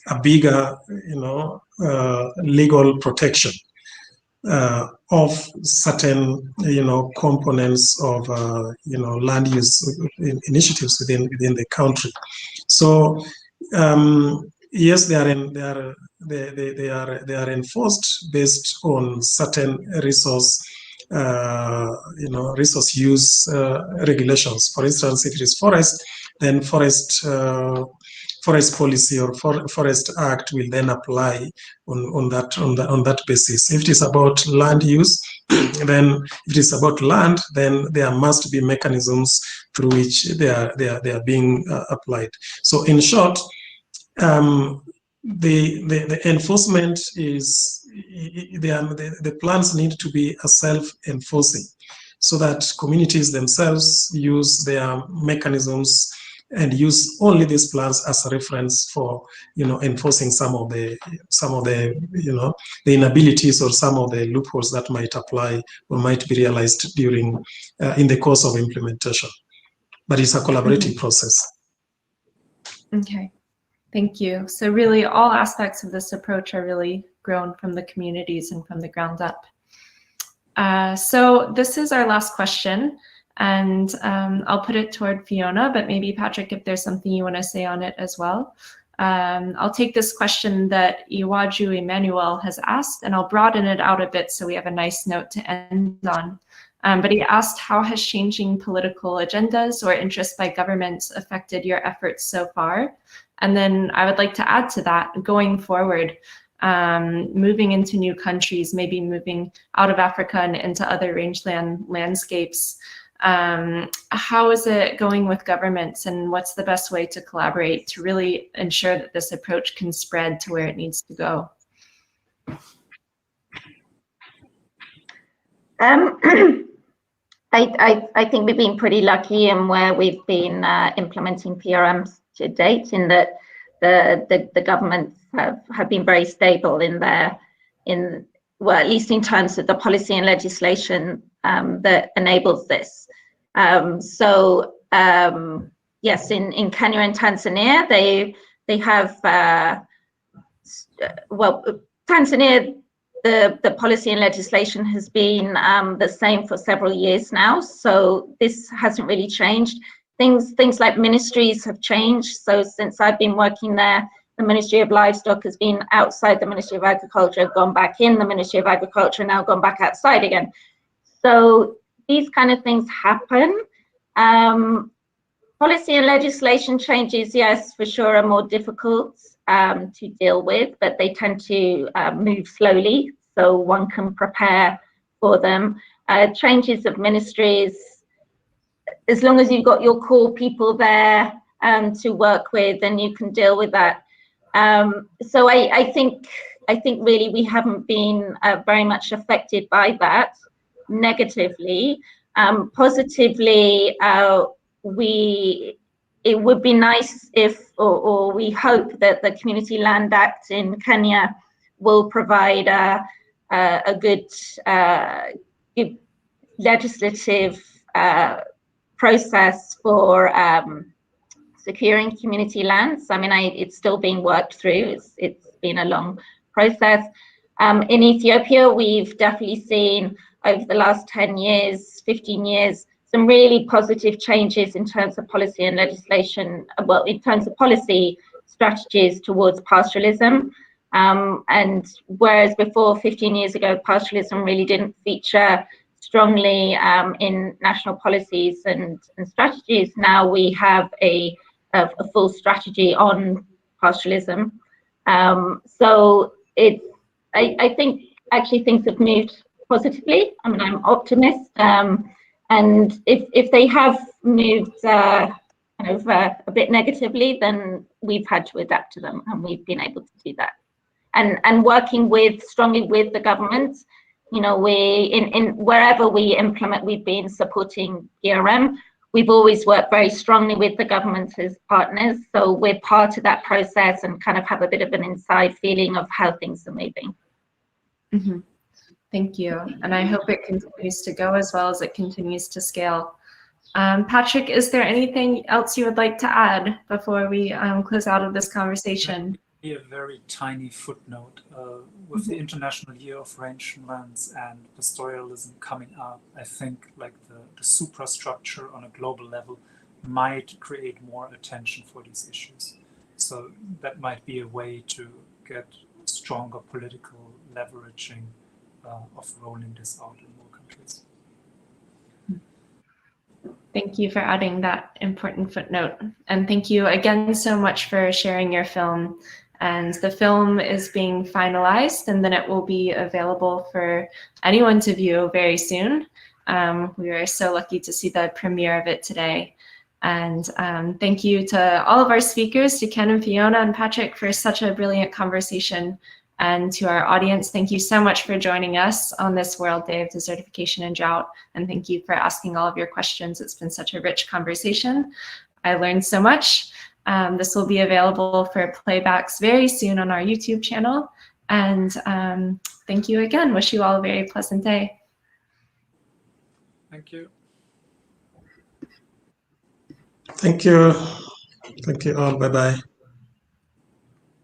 Speaker 23: a bigger legal protection of certain components of land use initiatives within the country. So yes, they are enforced based on certain resource use regulations. For instance, if it is forest, then forest policy or forest act will then apply on that basis. If it is about land use, then if it is about land, then there must be mechanisms through which they are being applied. So in short, the enforcement is the plans need to be self-enforcing, so that communities themselves use their mechanisms and use only these plans as a reference for enforcing some of the the inabilities or some of the loopholes that might apply or might be realized during in the course of implementation. But it's a collaborative process.
Speaker 1: Okay, thank you. So really all aspects of this approach are really grown from the communities and from the ground up. So this is our last question. And I'll put it toward Fiona, but maybe Patrick, if there's something you want to say on it as well. I'll take this question that Iwaju Emmanuel has asked, and I'll broaden it out a bit so we have a nice note to end on. But he asked, how has changing political agendas or interests by governments affected your efforts so far? And then I would like to add to that, going forward, moving into new countries, maybe moving out of Africa and into other rangeland landscapes. How is it going with governments, and what's the best way to collaborate to really ensure that this approach can spread to where it needs to go?
Speaker 24: I think we've been pretty lucky in where we've been implementing PRMs to date, in that the governments have been very stable in well, at least in terms of the policy and legislation that enables this. Yes, in Kenya and Tanzania, they have, well, Tanzania, the policy and legislation has been the same for several years now, so this hasn't really changed. Things like ministries have changed. So since I've been working there, the Ministry of Livestock has been outside the Ministry of Agriculture, gone back in the Ministry of Agriculture, now gone back outside again. So these kind of things happen. Policy and legislation changes, yes, for sure, are more difficult to deal with, but they tend to move slowly. so one can prepare for them. Changes of ministries, as long as you've got your core people there to work with, then you can deal with that. So I think really we haven't been very much affected by that negatively. Positively, it would be nice if, or we hope that the Community Land Act in Kenya will provide a good legislative process for securing community lands. I mean, it's still being worked through. It's been a long process. In Ethiopia, we've definitely seen over the last 10 years, 15 years, some really positive changes in terms of policy and legislation, well, in terms of policy strategies towards pastoralism. And whereas before, 15 years ago, pastoralism really didn't feature strongly in national policies and strategies, now we have a full strategy on pastoralism. So I think actually things have moved positively. I mean, I'm optimist. And if they have moved kind of a bit negatively, then we've had to adapt to them, and we've been able to do that. And working strongly with the government, you know, in wherever we implement, we've been supporting ERM. We've always worked very strongly with the government as partners, so we're part of that process and kind of have a bit of an inside feeling of how things are moving.
Speaker 1: Mm-hmm. Thank you, and I hope it continues to go as well as it continues to scale. Patrick, is there anything else you would like to add before we close out of this conversation?
Speaker 25: A very tiny footnote. With the International Year of Rangelands and pastoralism coming up, I think like the suprastructure on a global level might create more attention for these issues. So that might be a way to get stronger political leveraging of rolling this out in more countries.
Speaker 1: Thank you for adding that important footnote. And thank you again so much for sharing your film. And the film is being finalized, and then it will be available for anyone to view very soon. We were so lucky to see the premiere of it today. And thank you to all of our speakers, to Ken and Fiona and Patrick, for such a brilliant conversation. And to our audience, thank you so much for joining us on this World Day of Desertification and Drought. And thank you for asking all of your questions. It's been such a rich conversation. I learned so much. This will be available for playbacks very soon on our YouTube channel. And thank you again. Wish you all a very pleasant day.
Speaker 25: Thank you.
Speaker 23: Thank you. Thank you all. Bye-bye.